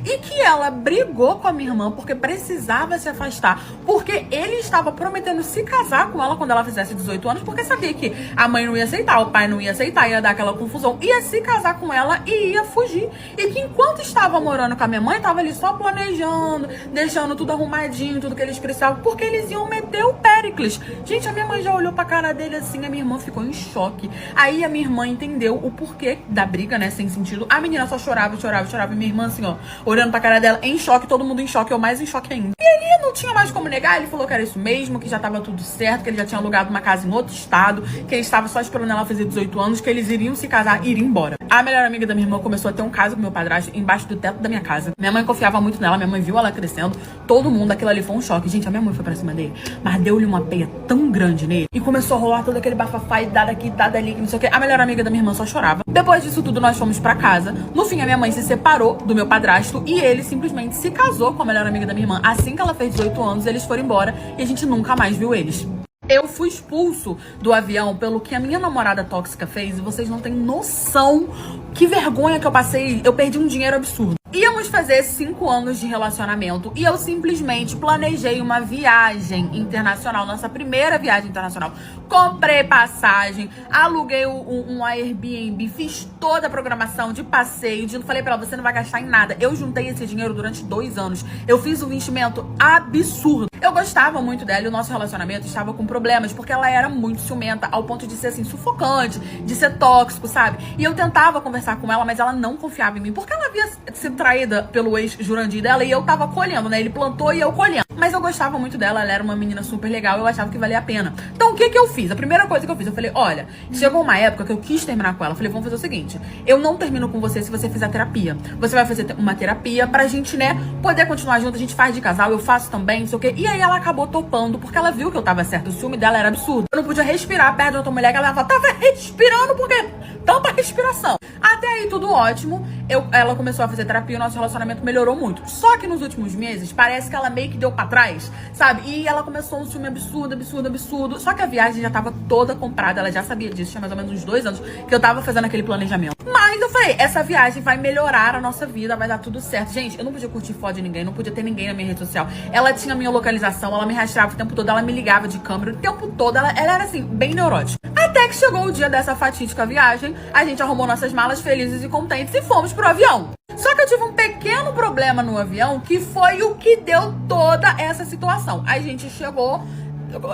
e que ela brigou com a minha irmã porque precisava se afastar, porque ele estava prometendo se casar com ela quando ela fizesse 18 anos, porque sabia que a mãe não ia aceitar, o pai não ia aceitar, ia dar aquela confusão, ia se casar com ela e ia fugir. E que enquanto estava morando com a minha mãe, estava ali só planejando, deixando tudo arrumadinho, tudo que eles precisavam, porque eles iam meter o Péricles. Gente, a minha mãe já olhou pra cara dele assim, a minha irmã ficou em choque. Aí a minha irmã entendeu o porquê da briga, né, sem sentido. A menina só chorava, e minha irmã assim, ó, olhando pra cara dela, em choque, todo mundo em choque, eu mais em choque ainda. E ele não tinha mais como negar, ele falou que era isso mesmo, que já tava tudo certo, que ele já tinha alugado uma casa em outro estado, que ele estava só esperando ela fazer 18 anos, que eles iriam se casar e ir embora. A melhor amiga da minha irmã começou a ter um caso com meu padrasto embaixo do teto da minha casa. Minha mãe confiava muito nela, minha mãe viu ela crescendo, todo mundo, aquilo ali foi um choque. Gente, a minha mãe foi pra cima dele, mas deu-lhe uma peia tão grande nele, e começou a rolar todo aquele bafafá e dada aqui, dada ali, não sei o que. A melhor amiga da minha irmã só chorava. Depois disso tudo, nós fomos pra casa. No fim, a minha mãe se separou do meu padrasto e ele simplesmente se casou com a melhor amiga da minha irmã. Assim que ela fez 18 anos, eles foram embora e a gente nunca mais viu eles. Eu fui expulso do avião pelo que a minha namorada tóxica fez e vocês não têm noção que vergonha que eu passei. Eu perdi um dinheiro absurdo. Íamos fazer 5 anos de relacionamento e eu simplesmente planejei uma viagem internacional, nossa primeira viagem internacional. Comprei passagem, aluguei um Airbnb, fiz toda a programação de passeio, falei pra ela, você não vai gastar em nada. Eu juntei esse dinheiro durante 2 anos. Eu fiz um investimento absurdo. Eu gostava muito dela e o nosso relacionamento estava com problemas, porque ela era muito ciumenta, ao ponto de ser assim, sufocante, de ser tóxico, sabe? E eu tentava conversar com ela, mas ela não confiava em mim, porque ela havia sido traída pelo ex-Jurandir dela e eu tava colhendo, né? Ele plantou e eu colhendo. Mas eu gostava muito dela, ela era uma menina super legal, eu achava que valia a pena. Então o que eu fiz? A primeira coisa que eu fiz, eu falei, olha, chegou uma época que eu quis terminar com ela. Eu falei, vamos fazer o seguinte, eu não termino com você se você fizer terapia. Você vai fazer uma terapia pra gente, né, poder continuar junto, a gente faz de casal, eu faço também, não sei o quê. E aí ela acabou topando, porque ela viu que eu tava certa, o ciúme dela era absurdo. Eu não podia respirar perto de outra mulher, que ela tava respirando, porque tanta respiração. Até aí tudo ótimo, ela começou a fazer terapia, o nosso relacionamento melhorou muito. Só que nos últimos meses, parece que ela meio que deu pra trás, sabe? E ela começou um ciúme absurdo. Só que a viagem já tava toda comprada, ela já sabia disso, tinha mais ou menos uns 2 anos que eu tava fazendo aquele planejamento. Mas eu falei, essa viagem vai melhorar a nossa vida, vai dar tudo certo. Gente, eu não podia curtir foto de ninguém, não podia ter ninguém na minha rede social. Ela tinha a minha localização, ela me rastreava o tempo todo, ela me ligava de câmera o tempo todo, ela era assim, bem neurótica. Até Até que chegou o dia dessa fatídica viagem, a gente arrumou nossas malas felizes e contentes e fomos pro avião. Só que eu tive um pequeno problema no avião, que foi o que deu toda essa situação. A gente chegou,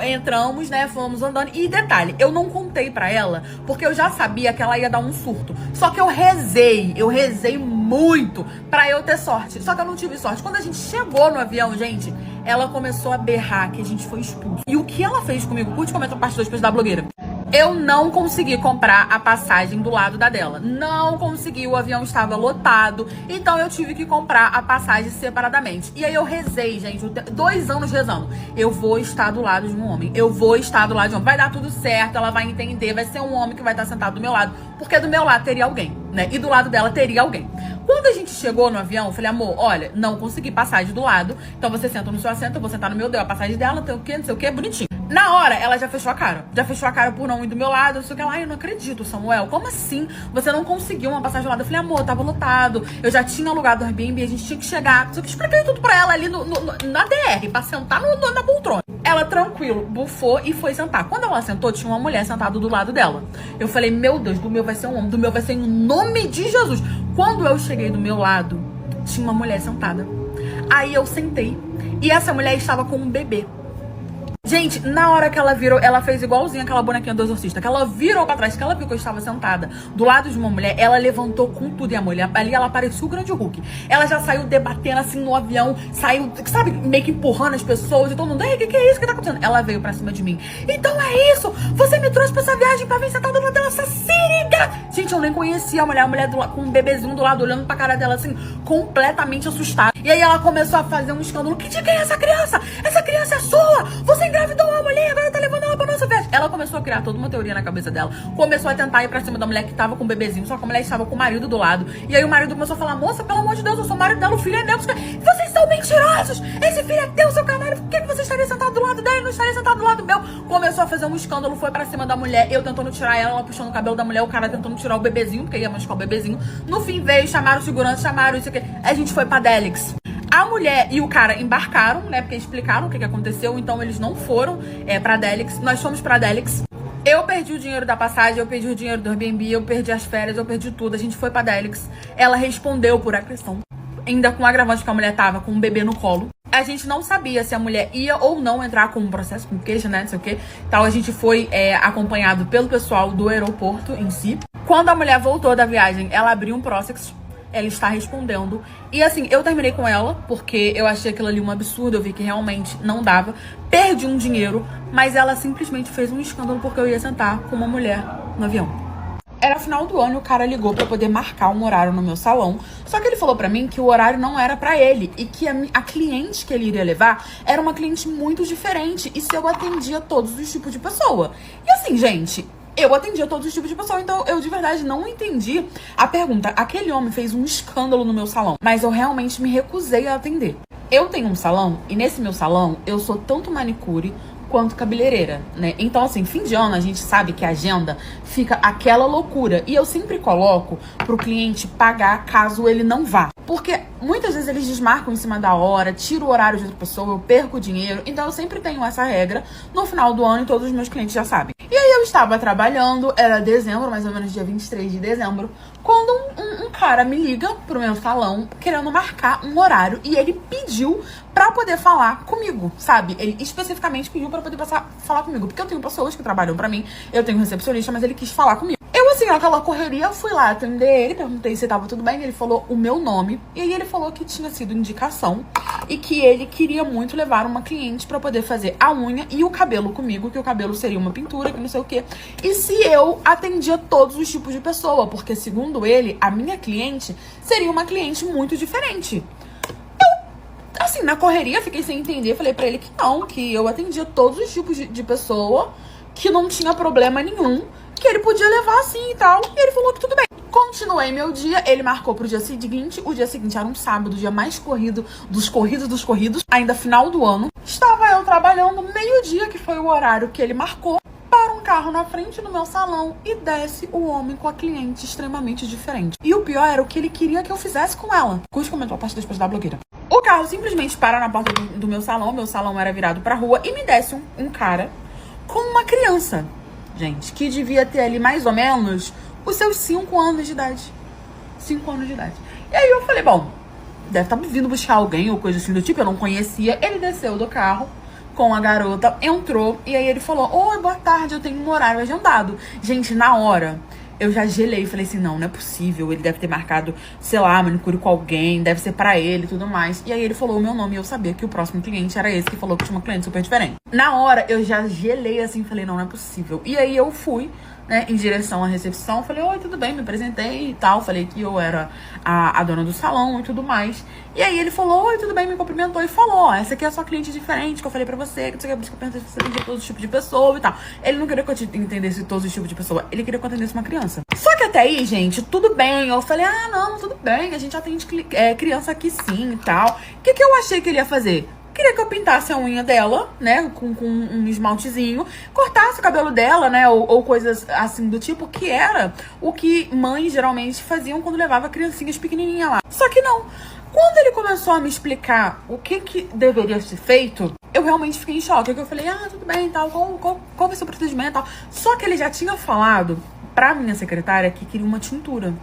entramos, né, fomos andando. E detalhe, eu não contei pra ela, porque eu já sabia que ela ia dar um surto. Só que eu rezei muito pra eu ter sorte. Só que eu não tive sorte. Quando a gente chegou no avião, gente, ela começou a berrar que a gente foi expulso. E o que ela fez comigo? Curte, comenta a parte 2 da blogueira. Eu não consegui comprar a passagem do lado da dela. Não consegui, o avião estava lotado. Então eu tive que comprar a passagem separadamente. E aí eu rezei, gente, 2 anos rezando. Eu vou estar do lado de um homem. Eu vou estar do lado de um homem. Vai dar tudo certo, ela vai entender. Vai ser um homem que vai estar sentado do meu lado. Porque do meu lado teria alguém, né? E do lado dela teria alguém. Quando a gente chegou no avião, eu falei, amor, olha, não consegui passagem do lado. Então você senta no seu assento, eu vou sentar no meu, deu a passagem dela, tem o quê, não sei o quê, bonitinho. Na hora, ela já fechou a cara. Já fechou a cara por não ir do meu lado. Eu sei que ela, ai, eu não acredito, Samuel. Como assim? Você não conseguiu uma passagem do lado? Eu falei, amor, tava lotado. Eu já tinha alugado o Airbnb, a gente tinha que chegar. Só que expliquei tudo pra ela ali na DR, pra sentar na poltrona. Ela, tranquilo, bufou e foi sentar. Quando ela sentou, tinha uma mulher sentada do lado dela. Eu falei, meu Deus, do meu vai ser um homem. Do meu vai ser em nome de Jesus. Quando eu cheguei do meu lado, tinha uma mulher sentada. Aí eu sentei. E essa mulher estava com um bebê. Gente, na hora que ela virou, ela fez igualzinho aquela bonequinha do Exorcista, que ela virou pra trás, que ela viu que eu estava sentada do lado de uma mulher, ela levantou com tudo, e a mulher, ali ela parecia o grande Hulk. Ela já saiu debatendo assim no avião, saiu, sabe, meio que empurrando as pessoas, e todo mundo, ei, que é isso que tá acontecendo? Ela veio pra cima de mim. Então é isso, você me trouxe pra essa viagem pra vir sentada do lado dela, essa siriga. Gente, eu nem conhecia a mulher com um bebezinho do lado, olhando pra cara dela assim, completamente assustada. E aí ela começou a fazer um escândalo, que de quem é essa criança? Essa criança é sua, você engravidou uma mulher, agora tá levando ela pra nossa festa. Ela começou a criar toda uma teoria na cabeça dela. Começou a tentar ir pra cima da mulher que tava com o bebezinho, só que a mulher estava com o marido do lado. E aí o marido começou a falar, moça, pelo amor de Deus, eu sou o marido dela, o filho é meu. Vocês são mentirosos, esse filho é teu, seu canalha. Por que você estaria sentado do lado dela e não estaria sentado do lado meu? Começou a fazer um escândalo, foi pra cima da mulher, eu tentando tirar ela puxando o cabelo da mulher, o cara tentando tirar o bebezinho, porque ia machucar o bebezinho. No fim veio, chamaram segurança, chamaram isso aqui. A gente foi pra Delix. A mulher e o cara embarcaram, né, porque explicaram o que aconteceu, então eles não foram pra Delix. Nós fomos pra Delix. Eu perdi o dinheiro da passagem, eu perdi o dinheiro do Airbnb, eu perdi as férias, eu perdi tudo. A gente foi pra Delix. Ela respondeu por agressão, ainda com o agravante que a mulher tava com um bebê no colo. A gente não sabia se a mulher ia ou não entrar com um processo, com queixa, né, não sei o quê. Então a gente foi acompanhado pelo pessoal do aeroporto em si. Quando a mulher voltou da viagem, ela abriu um processo. Ela está respondendo. E assim, eu terminei com ela, porque eu achei aquilo ali um absurdo. Eu vi que realmente não dava. Perdi um dinheiro, mas ela simplesmente fez um escândalo porque eu ia sentar com uma mulher no avião. Era final do ano e o cara ligou pra poder marcar um horário no meu salão. Só que ele falou pra mim que o horário não era pra ele. E que a cliente que ele iria levar era uma cliente muito diferente. E se eu atendia todos os tipos de pessoa. E assim, gente, eu atendia todos os tipos de pessoa, então eu de verdade não entendi a pergunta. Aquele homem fez um escândalo no meu salão, mas eu realmente me recusei a atender. Eu tenho um salão, e nesse meu salão eu sou tanto manicure quanto cabeleireira, né? Então, assim, fim de ano a gente sabe que a agenda fica aquela loucura. E eu sempre coloco pro cliente pagar caso ele não vá. Porque muitas vezes eles desmarcam em cima da hora, tiro o horário de outra pessoa, eu perco o dinheiro. Então eu sempre tenho essa regra no final do ano e todos os meus clientes já sabem. E aí eu estava trabalhando, era dezembro, mais ou menos dia 23 de dezembro, quando um cara me liga pro meu salão querendo marcar um horário e ele pediu pra poder falar comigo, sabe? Ele especificamente pediu pra poder falar comigo, porque eu tenho pessoas que trabalham pra mim, eu tenho recepcionista, mas ele quis falar comigo. Eu, assim, naquela correria, fui lá atender ele, perguntei se tava tudo bem, ele falou o meu nome, e aí ele falou que tinha sido indicação e que ele queria muito levar uma cliente pra poder fazer a unha e o cabelo comigo, que o cabelo seria uma pintura, que não sei o quê, e se eu atendia todos os tipos de pessoa, porque segundo ele, a minha cliente seria uma cliente muito diferente. Assim, na correria, fiquei sem entender, falei pra ele que não, que eu atendia todos os tipos de pessoa, que não tinha problema nenhum, que ele podia levar assim e tal, e ele falou que tudo bem. Continuei meu dia, ele marcou pro dia seguinte, o dia seguinte era um sábado, o dia mais corrido, dos corridos, ainda final do ano. Estava eu trabalhando meio-dia, que foi o horário que ele marcou, para um carro na frente do meu salão e desce o homem com a cliente extremamente diferente. E o pior era o que ele queria que eu fizesse com ela. Curte, comentou a parte depois da blogueira. O carro simplesmente para na porta do meu salão era virado pra rua, e me desce um cara com uma criança. gente, que devia ter ali mais ou menos os seus 5 anos de idade. 5 anos de idade. E aí eu falei, bom, deve estar vindo buscar alguém ou coisa assim do tipo, eu não conhecia. Ele desceu do carro com a garota, entrou, e aí ele falou, oi, boa tarde, eu tenho um horário agendado. Gente, na hora, eu já gelei, falei assim, não é possível, ele deve ter marcado, sei lá, manicure com alguém, deve ser pra ele e tudo mais. E aí ele falou o meu nome e eu sabia que o próximo cliente era esse que falou que tinha uma cliente super diferente. Na hora, eu já gelei assim, falei, não é possível. E aí eu fui, né, em direção à recepção, falei, oi, tudo bem, me apresentei e tal, falei que eu era a dona do salão e tudo mais. E aí ele falou, oi, tudo bem, me cumprimentou e falou, ó, essa aqui é a sua cliente diferente, que eu falei pra você, que você perguntei se você atendia todos os tipos de pessoa e tal. Ele não queria que eu entendesse todos os tipos de pessoa, ele queria que eu atendesse uma criança. Só que até aí, gente, tudo bem, eu falei, ah, não, tudo bem, a gente atende criança aqui sim e tal. O que eu achei que ele ia fazer? Queria que eu pintasse a unha dela, né, com um esmaltezinho, cortasse o cabelo dela, né, ou coisas assim do tipo, que era o que mães geralmente faziam quando levava criancinhas pequenininhas lá. Só que não. Quando ele começou a me explicar o que deveria ser feito, eu realmente fiquei em choque. Eu falei, ah, tudo bem, tal, qual vai ser o procedimento e tal. Só que ele já tinha falado pra minha secretária que queria uma tintura.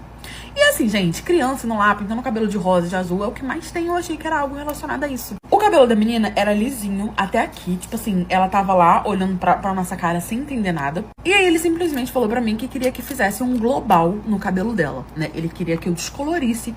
E assim, gente, criança no lá, pintando cabelo de rosa, de azul, é o que mais tem. Eu achei que era algo relacionado a isso. O cabelo da menina era lisinho até aqui. Tipo assim, ela tava lá olhando pra nossa cara sem entender nada. E aí ele simplesmente falou pra mim que queria que fizesse um global no cabelo dela, né? Ele queria que eu descolorisse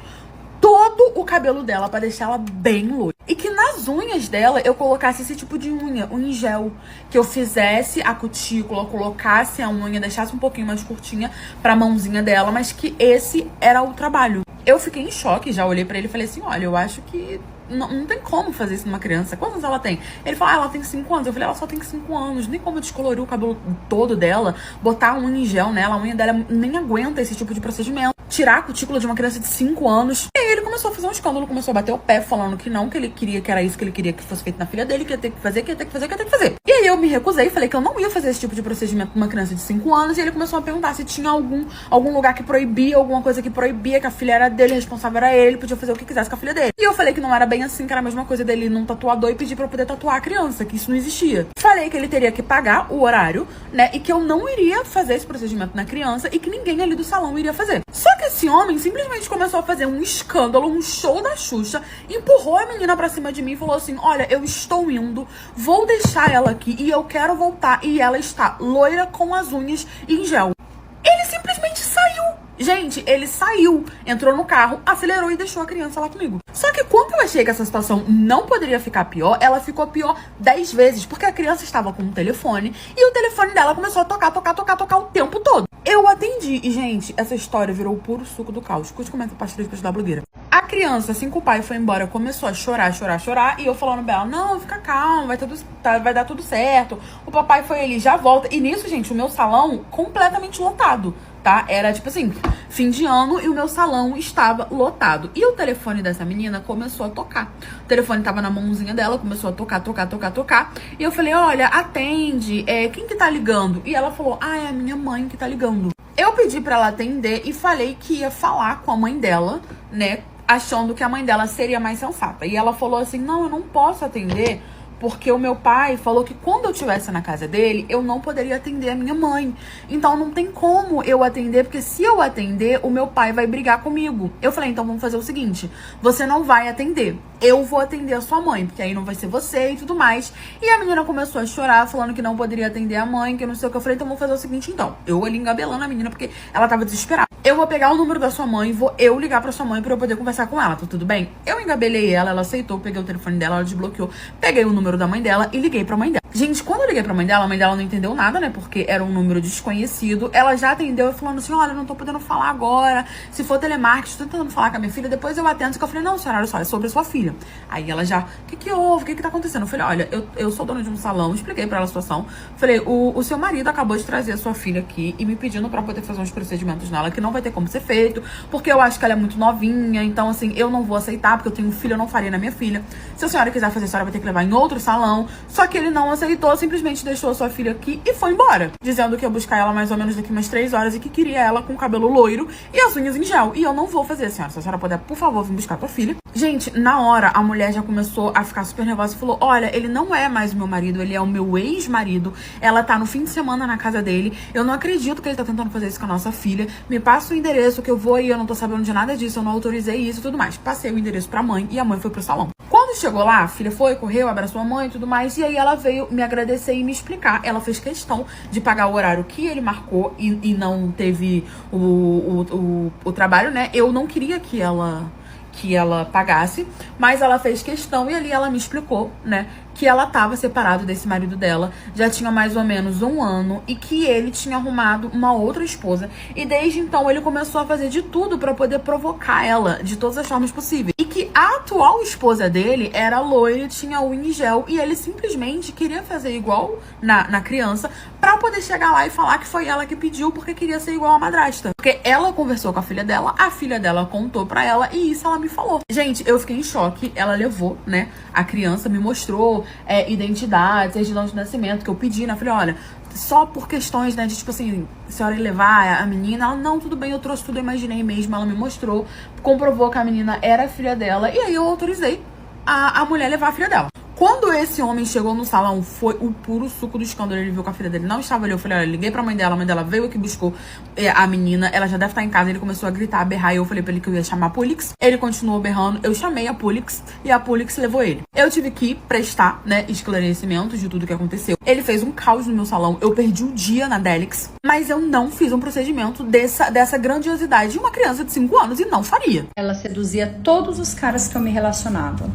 todo o cabelo dela pra deixar ela bem loira. E que nas unhas dela eu colocasse esse tipo de unha, um em gel. Que eu fizesse a cutícula, colocasse a unha, deixasse um pouquinho mais curtinha pra mãozinha dela, mas que esse era o trabalho. Eu fiquei em choque, já olhei pra ele e falei assim, olha, eu acho que não tem como fazer isso numa criança. Quantos anos ela tem? Ele falou, ah, ela tem 5 anos. Eu falei, ela só tem 5 anos. Nem como eu descolorir o cabelo todo dela, botar a unha em gel nela. A unha dela nem aguenta esse tipo de procedimento. Tirar a cutícula de uma criança de 5 anos. E aí ele começou a fazer um escândalo, começou a bater o pé, falando que não, que ele queria, que era isso que ele queria que fosse feito na filha dele, que ia ter que fazer, que ia ter que fazer, que ia ter que fazer. E aí eu me recusei, falei que eu não ia fazer esse tipo de procedimento com uma criança de 5 anos. E ele começou a perguntar se tinha algum lugar que proibia, alguma coisa que proibia, que a filha era dele, responsável era ele, podia fazer o que quisesse com a filha dele. E eu falei que não era bem assim, que era a mesma coisa dele ir num tatuador e pedir pra eu poder tatuar a criança, que isso não existia. Falei que ele teria que pagar o horário, né, e que eu não iria fazer esse procedimento na criança e que ninguém ali do salão iria fazer. Só que esse homem simplesmente começou a fazer um escândalo, um show da Xuxa, empurrou a menina pra cima de mim e falou assim, olha, eu estou indo, vou deixar ela aqui e eu quero voltar, e ela está loira com as unhas em gel. Ele simplesmente saiu. Gente, ele saiu, entrou no carro, acelerou e deixou a criança lá comigo. Só que quando eu achei que essa situação não poderia ficar pior, ela ficou pior 10 vezes, porque a criança estava com um telefone e o telefone dela começou a tocar o tempo todo. Eu atendi e, gente, essa história virou o puro suco do caos. Escute como é que eu partilhei depois da blogueira. A criança, assim que o pai foi embora, começou a chorar, e eu falando pra ela, não, fica calma, vai dar tudo certo. O papai foi ali, já volta. E nisso, gente, o meu salão completamente lotado, tá? Era tipo assim, fim de ano e o meu salão estava lotado. E o telefone dessa menina começou a tocar. O telefone tava na mãozinha dela, começou a tocar. E eu falei, olha, atende, quem que tá ligando? E ela falou, ah, é a minha mãe que tá ligando. Eu pedi pra ela atender e falei que ia falar com a mãe dela, né, achando que a mãe dela seria mais sensata. E ela falou assim, não, eu não posso atender, porque o meu pai falou que quando eu estivesse na casa dele, eu não poderia atender a minha mãe. Então não tem como eu atender, porque se eu atender, o meu pai vai brigar comigo. Eu falei, então vamos fazer o seguinte, você não vai atender, eu vou atender a sua mãe, porque aí não vai ser você e tudo mais. E a menina começou a chorar, falando que não poderia atender a mãe, que eu não sei o que. Eu falei, então vamos fazer o seguinte então. Eu ali engabelando a menina, porque ela tava desesperada. Eu vou pegar o número da sua mãe, vou eu ligar pra sua mãe pra eu poder conversar com ela, tá tudo bem? Eu engabelei ela aceitou, peguei o telefone dela, ela desbloqueou, peguei o número da mãe dela e liguei pra mãe dela. Gente, quando eu liguei pra mãe dela não entendeu nada, né? Porque era um número desconhecido. Ela já atendeu e falando assim, olha, não tô podendo falar agora. Se for telemarketing, tô tentando falar com a minha filha, depois eu atendo. Que eu falei, não, senhora, olha só, é sobre a sua filha. Aí ela já, o que houve? O que tá acontecendo? Eu falei, olha, eu sou dona de um salão, expliquei pra ela a situação. Falei, o seu marido acabou de trazer a sua filha aqui e me pedindo pra poder fazer uns procedimentos nela que não vai ter como ser feito, porque eu acho que ela é muito novinha, então assim, eu não vou aceitar, porque eu tenho um filho, eu não faria na minha filha. Se a senhora quiser fazer, a senhora vai ter que levar em outro salão. Só que ele não aceitou, simplesmente deixou a sua filha aqui e foi embora, dizendo que ia buscar ela mais ou menos daqui umas 3 horas e que queria ela com o cabelo loiro e as unhas em gel. E eu não vou fazer, senhora. Se a senhora puder, por favor, vir buscar tua filha. Gente, na hora, a mulher já começou a ficar super nervosa e falou: olha, ele não é mais meu marido, ele é o meu ex-marido. Ela tá no fim de semana na casa dele. Eu não acredito que ele tá tentando fazer isso com a nossa filha. Me passa o endereço que eu vou aí, eu não tô sabendo de nada disso, eu não autorizei isso e tudo mais. Passei o endereço pra mãe e a mãe foi pro salão. Quando chegou lá, a filha foi, correu, abraçou a mãe e tudo mais. E aí ela veio me agradecer e me explicar. Ela fez questão de pagar o horário que ele marcou e não teve o trabalho, né? Eu não queria que ela pagasse, mas ela fez questão e ali ela me explicou, né, que ela tava separada desse marido dela, já tinha mais ou menos 1 ano e que ele tinha arrumado uma outra esposa e desde então ele começou a fazer de tudo pra poder provocar ela de todas as formas possíveis e que a atual esposa dele era loira, tinha unha em gel e ele simplesmente queria fazer igual na criança pra poder chegar lá e falar que foi ela que pediu porque queria ser igual a madrasta, porque ela conversou com a filha dela contou pra ela e isso ela me falou. Gente, eu fiquei em choque, ela levou, né, a criança, me mostrou identidade, certidão de nascimento que eu pedi, né, eu falei, olha, só por questões, né, de tipo assim, a senhora ia levar a menina, ela, não, tudo bem, eu trouxe tudo, eu imaginei mesmo, ela me mostrou, comprovou que a menina era a filha dela, e aí eu autorizei a mulher levar a filha dela. Quando esse homem chegou no salão, foi o puro suco do escândalo. Ele viu que a filha dele não estava ali. Eu falei, olha, liguei pra mãe dela veio aqui, buscou a menina. Ela já deve estar em casa. Ele começou a gritar, a berrar. E eu falei pra ele que eu ia chamar a Polix. Ele continuou berrando. Eu chamei a Polix e a Polix levou ele. Eu tive que prestar, né, esclarecimentos de tudo que aconteceu. Ele fez um caos no meu salão. Eu perdi o dia na Delix. Mas eu não fiz um procedimento dessa grandiosidade de uma criança de 5 anos e não faria. Ela seduzia todos os caras que eu me relacionava.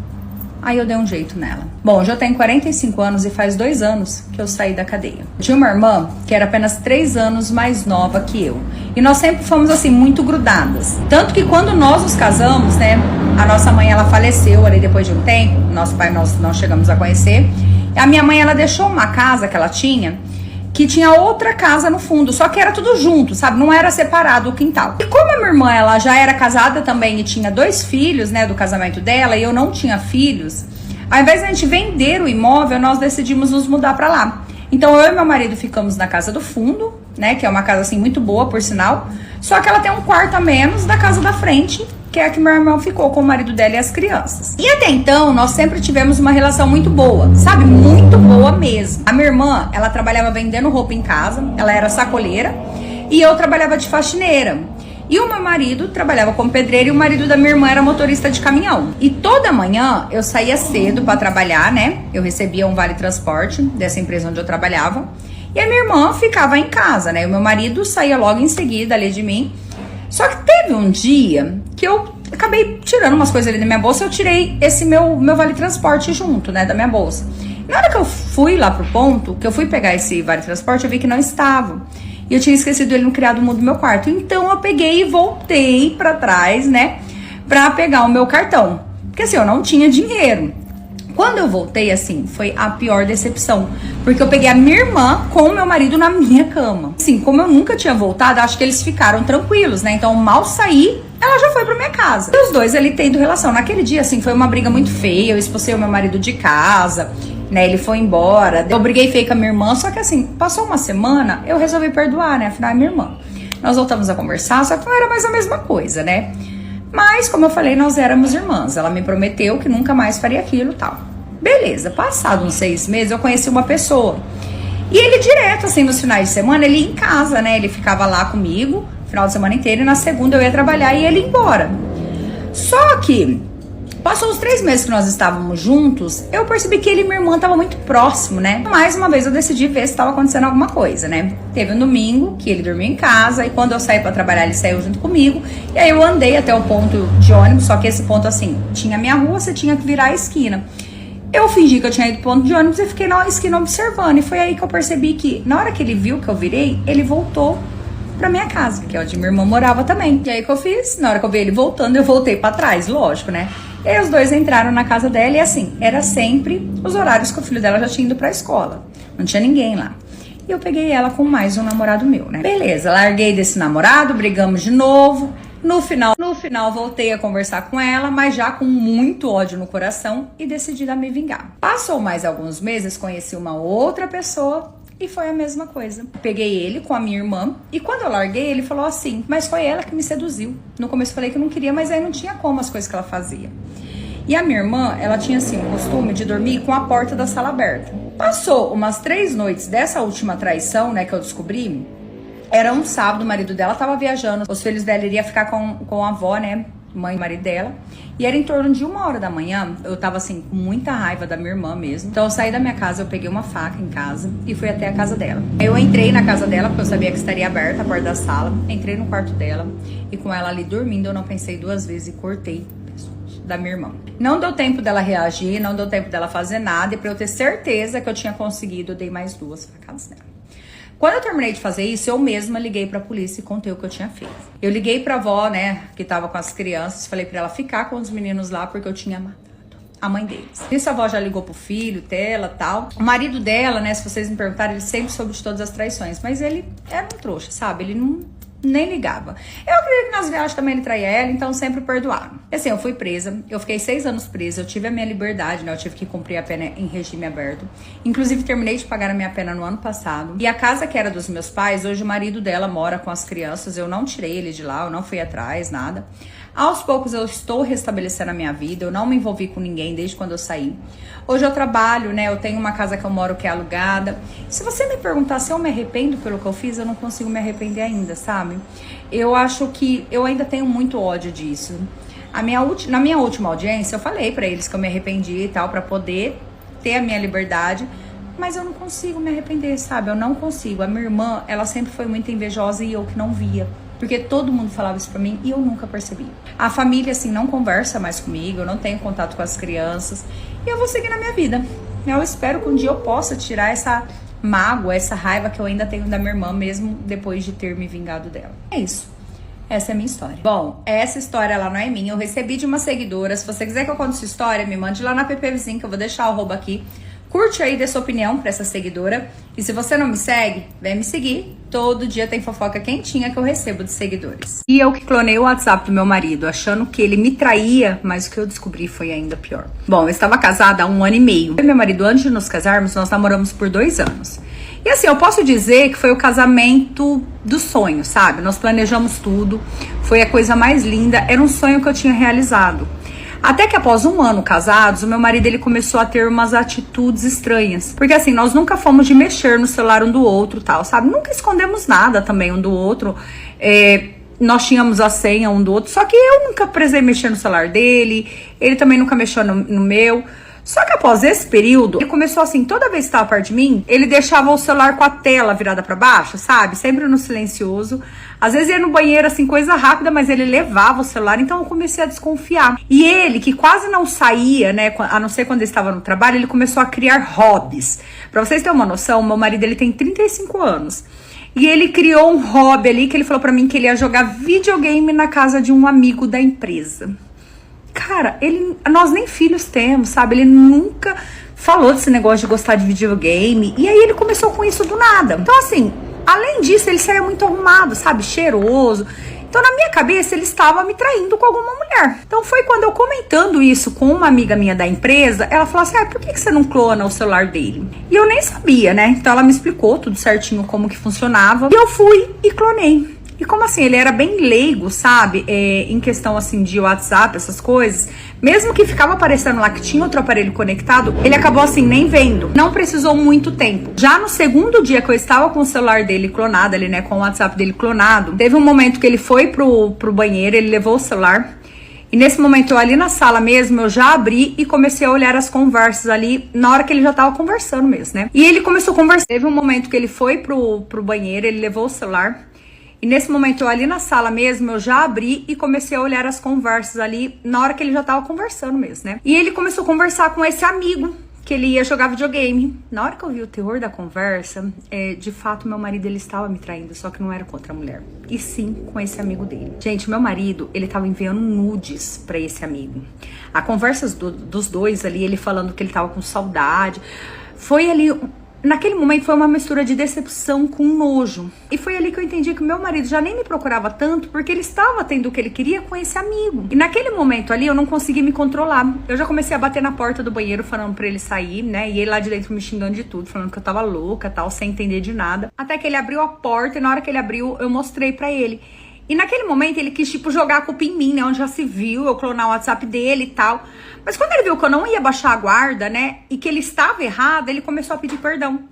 Aí eu dei um jeito nela. Bom, já tenho 45 anos e faz 2 anos que eu saí da cadeia. Eu tinha uma irmã que era apenas 3 anos mais nova que eu. E nós sempre fomos assim, muito grudadas. Tanto que quando nós nos casamos, né, a nossa mãe ela faleceu ali depois de um tempo. Nosso pai nós não chegamos a conhecer. E a minha mãe ela deixou uma casa que ela tinha, que tinha outra casa no fundo, só que era tudo junto, sabe? Não era separado o quintal. E como a minha irmã, ela já era casada também e tinha 2 filhos, né, do casamento dela, e eu não tinha filhos, ao invés de a gente vender o imóvel, nós decidimos nos mudar pra lá. Então eu e meu marido ficamos na casa do fundo, né, que é uma casa assim muito boa, por sinal, só que ela tem um quarto a menos da casa da frente, que é a que meu irmão ficou com o marido dela e as crianças. E até então, nós sempre tivemos uma relação muito boa, sabe? Muito boa mesmo. A minha irmã, ela trabalhava vendendo roupa em casa, ela era sacoleira, e eu trabalhava de faxineira. E o meu marido trabalhava como pedreiro e o marido da minha irmã era motorista de caminhão. E toda manhã eu saía cedo para trabalhar, né? Eu recebia um vale transporte dessa empresa onde eu trabalhava. E a minha irmã ficava em casa, né? O meu marido saía logo em seguida ali de mim. Só que teve um dia que eu acabei tirando umas coisas ali da minha bolsa, eu tirei esse meu vale transporte junto, né, da minha bolsa. Na hora que eu fui lá pro ponto, que eu fui pegar esse vale transporte, eu vi que não estava. E eu tinha esquecido ele no criado mudo do meu quarto. Então eu peguei e voltei pra trás, né, pra pegar o meu cartão. Porque assim, eu não tinha dinheiro. Quando eu voltei, assim, foi a pior decepção. Porque eu peguei a minha irmã com o meu marido na minha cama. Assim, como eu nunca tinha voltado, acho que eles ficaram tranquilos, né? Então, mal saí, ela já foi pra minha casa. E os dois ali tendo relação. Naquele dia, assim, foi uma briga muito feia. Eu expulsei o meu marido de casa, né? Ele foi embora. Eu briguei feio com a minha irmã. Só que, assim, passou uma semana, eu resolvi perdoar, né? Afinal, é minha irmã. Nós voltamos a conversar, só que não era mais a mesma coisa, né? Mas, como eu falei, nós éramos irmãs. Ela me prometeu que nunca mais faria aquilo e tal. Beleza, passado uns 6 meses, eu conheci uma pessoa. E ele direto, assim, nos finais de semana, ele ia em casa, né? Ele ficava lá comigo, final de semana inteiro, e na segunda eu ia trabalhar e ele ia embora. Só que, passou os 3 meses que nós estávamos juntos, eu percebi que ele e minha irmã estavam muito próximos, né? Mais uma vez eu decidi ver se estava acontecendo alguma coisa, né? Teve um domingo que ele dormiu em casa, e quando eu saí pra trabalhar, ele saiu junto comigo. E aí eu andei até o ponto de ônibus, só que esse ponto, assim, tinha a minha rua, você tinha que virar a esquina. Eu fingi que eu tinha ido pro ponto de ônibus e fiquei na esquina observando. E foi aí que eu percebi que, na hora que ele viu que eu virei, ele voltou pra minha casa, que é onde minha irmã morava também. E aí que eu fiz? Na hora que eu vi ele voltando, eu voltei pra trás, lógico, né? E aí os dois entraram na casa dela e assim, era sempre os horários que o filho dela já tinha ido pra escola. Não tinha ninguém lá. E eu peguei ela com mais um namorado meu, né? Beleza, larguei desse namorado, brigamos de novo. No final, voltei a conversar com ela, mas já com muito ódio no coração e decidi me vingar. Passou mais alguns meses, conheci uma outra pessoa e foi a mesma coisa. Peguei ele com a minha irmã e quando eu larguei, ele falou assim, mas foi ela que me seduziu. No começo eu falei que eu não queria, mas aí não tinha como as coisas que ela fazia. E a minha irmã, ela tinha assim o costume de dormir com a porta da sala aberta. Passou umas 3 noites dessa última traição, né, que eu descobri. Era um sábado, o marido dela tava viajando, os filhos dela iriam ficar com a avó, né, mãe e marido dela. E era em torno de 1h da manhã, eu tava assim, com muita raiva da minha irmã mesmo. Então eu saí da minha casa, eu peguei uma faca em casa e fui até a casa dela. Eu entrei na casa dela, porque eu sabia que estaria aberta a porta da sala. Entrei no quarto dela e com ela ali dormindo, eu não pensei 2 vezes e cortei da minha irmã. Não deu tempo dela reagir, não deu tempo dela fazer nada. E pra eu ter certeza que eu tinha conseguido, eu dei mais 2 facadas nela. Quando eu terminei de fazer isso, eu mesma liguei pra polícia e contei o que eu tinha feito. Eu liguei pra avó, né, que tava com as crianças, falei pra ela ficar com os meninos lá porque eu tinha matado a mãe deles. Isso a avó já ligou pro filho dela e tal. O marido dela, né, se vocês me perguntarem, ele sempre soube de todas as traições, mas ele era um trouxa, sabe? Ele não nem ligava. Eu acredito que nas viagens também ele traía ela, então sempre perdoaram. Assim, eu fui presa, eu fiquei 6 anos presa, eu tive a minha liberdade, né? Eu tive que cumprir a pena em regime aberto. Inclusive, terminei de pagar a minha pena no ano passado. E a casa que era dos meus pais, hoje o marido dela mora com as crianças, eu não tirei ele de lá, eu não fui atrás, nada. Aos poucos eu estou restabelecendo a minha vida, eu não me envolvi com ninguém desde quando eu saí. Hoje eu trabalho, né, eu tenho uma casa que eu moro que é alugada. Se você me perguntar se eu me arrependo pelo que eu fiz, eu não consigo me arrepender ainda, sabe? Eu acho que eu ainda tenho muito ódio disso. Na minha última audiência eu falei pra eles que eu me arrependi e tal, pra poder ter a minha liberdade. Mas eu não consigo me arrepender, sabe? Eu não consigo. A minha irmã, ela sempre foi muito invejosa e eu que não via. Porque todo mundo falava isso pra mim e eu nunca percebi. A família, assim, não conversa mais comigo, eu não tenho contato com as crianças. E eu vou seguir na minha vida. Eu espero que um dia eu possa tirar essa mágoa, essa raiva que eu ainda tenho da minha irmã, mesmo depois de ter me vingado dela. É isso. Essa é a minha história. Bom, essa história ela não é minha, eu recebi de uma seguidora. Se você quiser que eu conte sua história, me mande lá na PP Vizinho, que eu vou deixar o arroba aqui. Curte aí, dê sua opinião pra essa seguidora. E se você não me segue, vem me seguir. Todo dia tem fofoca quentinha que eu recebo de seguidores. E eu que clonei o WhatsApp do meu marido, achando que ele me traía, mas o que eu descobri foi ainda pior. Bom, eu estava casada há 1 ano e meio. Eu e meu marido, antes de nos casarmos, nós namoramos por 2 anos. E assim, eu posso dizer que foi o casamento do sonho, sabe? Nós planejamos tudo, foi a coisa mais linda, era um sonho que eu tinha realizado. Até que após 1 ano casados, o meu marido ele começou a ter umas atitudes estranhas. Porque assim, nós nunca fomos de mexer no celular um do outro, tal, sabe? Nunca escondemos nada também um do outro. Nós tínhamos a senha um do outro, só que eu nunca precisei mexer no celular dele, ele também nunca mexeu no meu. Só que após esse período, ele começou assim, toda vez que estava perto de mim, ele deixava o celular com a tela virada para baixo, sabe? Sempre no silencioso. Às vezes ia no banheiro, assim, coisa rápida, mas ele levava o celular, então eu comecei a desconfiar. E ele, que quase não saía, né, a não ser quando ele estava no trabalho, ele começou a criar hobbies. Pra vocês terem uma noção, meu marido, ele tem 35 anos. E ele criou um hobby ali, que ele falou pra mim que ele ia jogar videogame na casa de um amigo da empresa. Cara, nós nem filhos temos, sabe? Ele nunca falou desse negócio de gostar de videogame. E aí ele começou com isso do nada. Então assim, além disso, ele saía muito arrumado, sabe? Cheiroso. Então na minha cabeça ele estava me traindo com alguma mulher. Então foi quando eu comentando isso com uma amiga minha da empresa, ela falou assim, por que você não clona o celular dele? E eu nem sabia, né? Então ela me explicou tudo certinho como que funcionava. E eu fui e clonei. E como assim, ele era bem leigo, sabe, em questão assim de WhatsApp, essas coisas, mesmo que ficava aparecendo lá que tinha outro aparelho conectado, ele acabou assim, nem vendo, não precisou muito tempo. Já no segundo dia que eu estava com o celular dele clonado, ali, né, com o WhatsApp dele clonado, teve um momento que ele foi pro banheiro, ele levou o celular, e nesse momento eu ali na sala mesmo, eu já abri e comecei a olhar as conversas ali, na hora que ele já tava conversando mesmo, né, e ele começou a conversar, teve um momento que ele foi pro banheiro, ele levou o celular, e nesse momento, eu ali na sala mesmo, eu já abri e comecei a olhar as conversas ali, na hora que ele já tava conversando mesmo, né? E ele começou a conversar com esse amigo, que ele ia jogar videogame. Na hora que eu vi o teor da conversa, de fato, meu marido, ele estava me traindo, só que não era contra a mulher. E sim, com esse amigo dele. Gente, meu marido, ele tava enviando nudes pra esse amigo. A conversa dos dois ali, ele falando que ele tava com saudade. Foi ali naquele momento foi uma mistura de decepção com nojo. E foi ali que eu entendi que o meu marido já nem me procurava tanto porque ele estava tendo o que ele queria com esse amigo. E naquele momento ali eu não consegui me controlar. Eu já comecei a bater na porta do banheiro falando pra ele sair, né? E ele lá de dentro me xingando de tudo, falando que eu tava louca, tal, sem entender de nada. Até que ele abriu a porta e na hora que ele abriu, eu mostrei pra ele. E naquele momento ele quis, tipo, jogar a culpa em mim, né? Onde já se viu, eu clonar o WhatsApp dele e tal. Mas quando ele viu que eu não ia baixar a guarda, né? E que ele estava errado, ele começou a pedir perdão.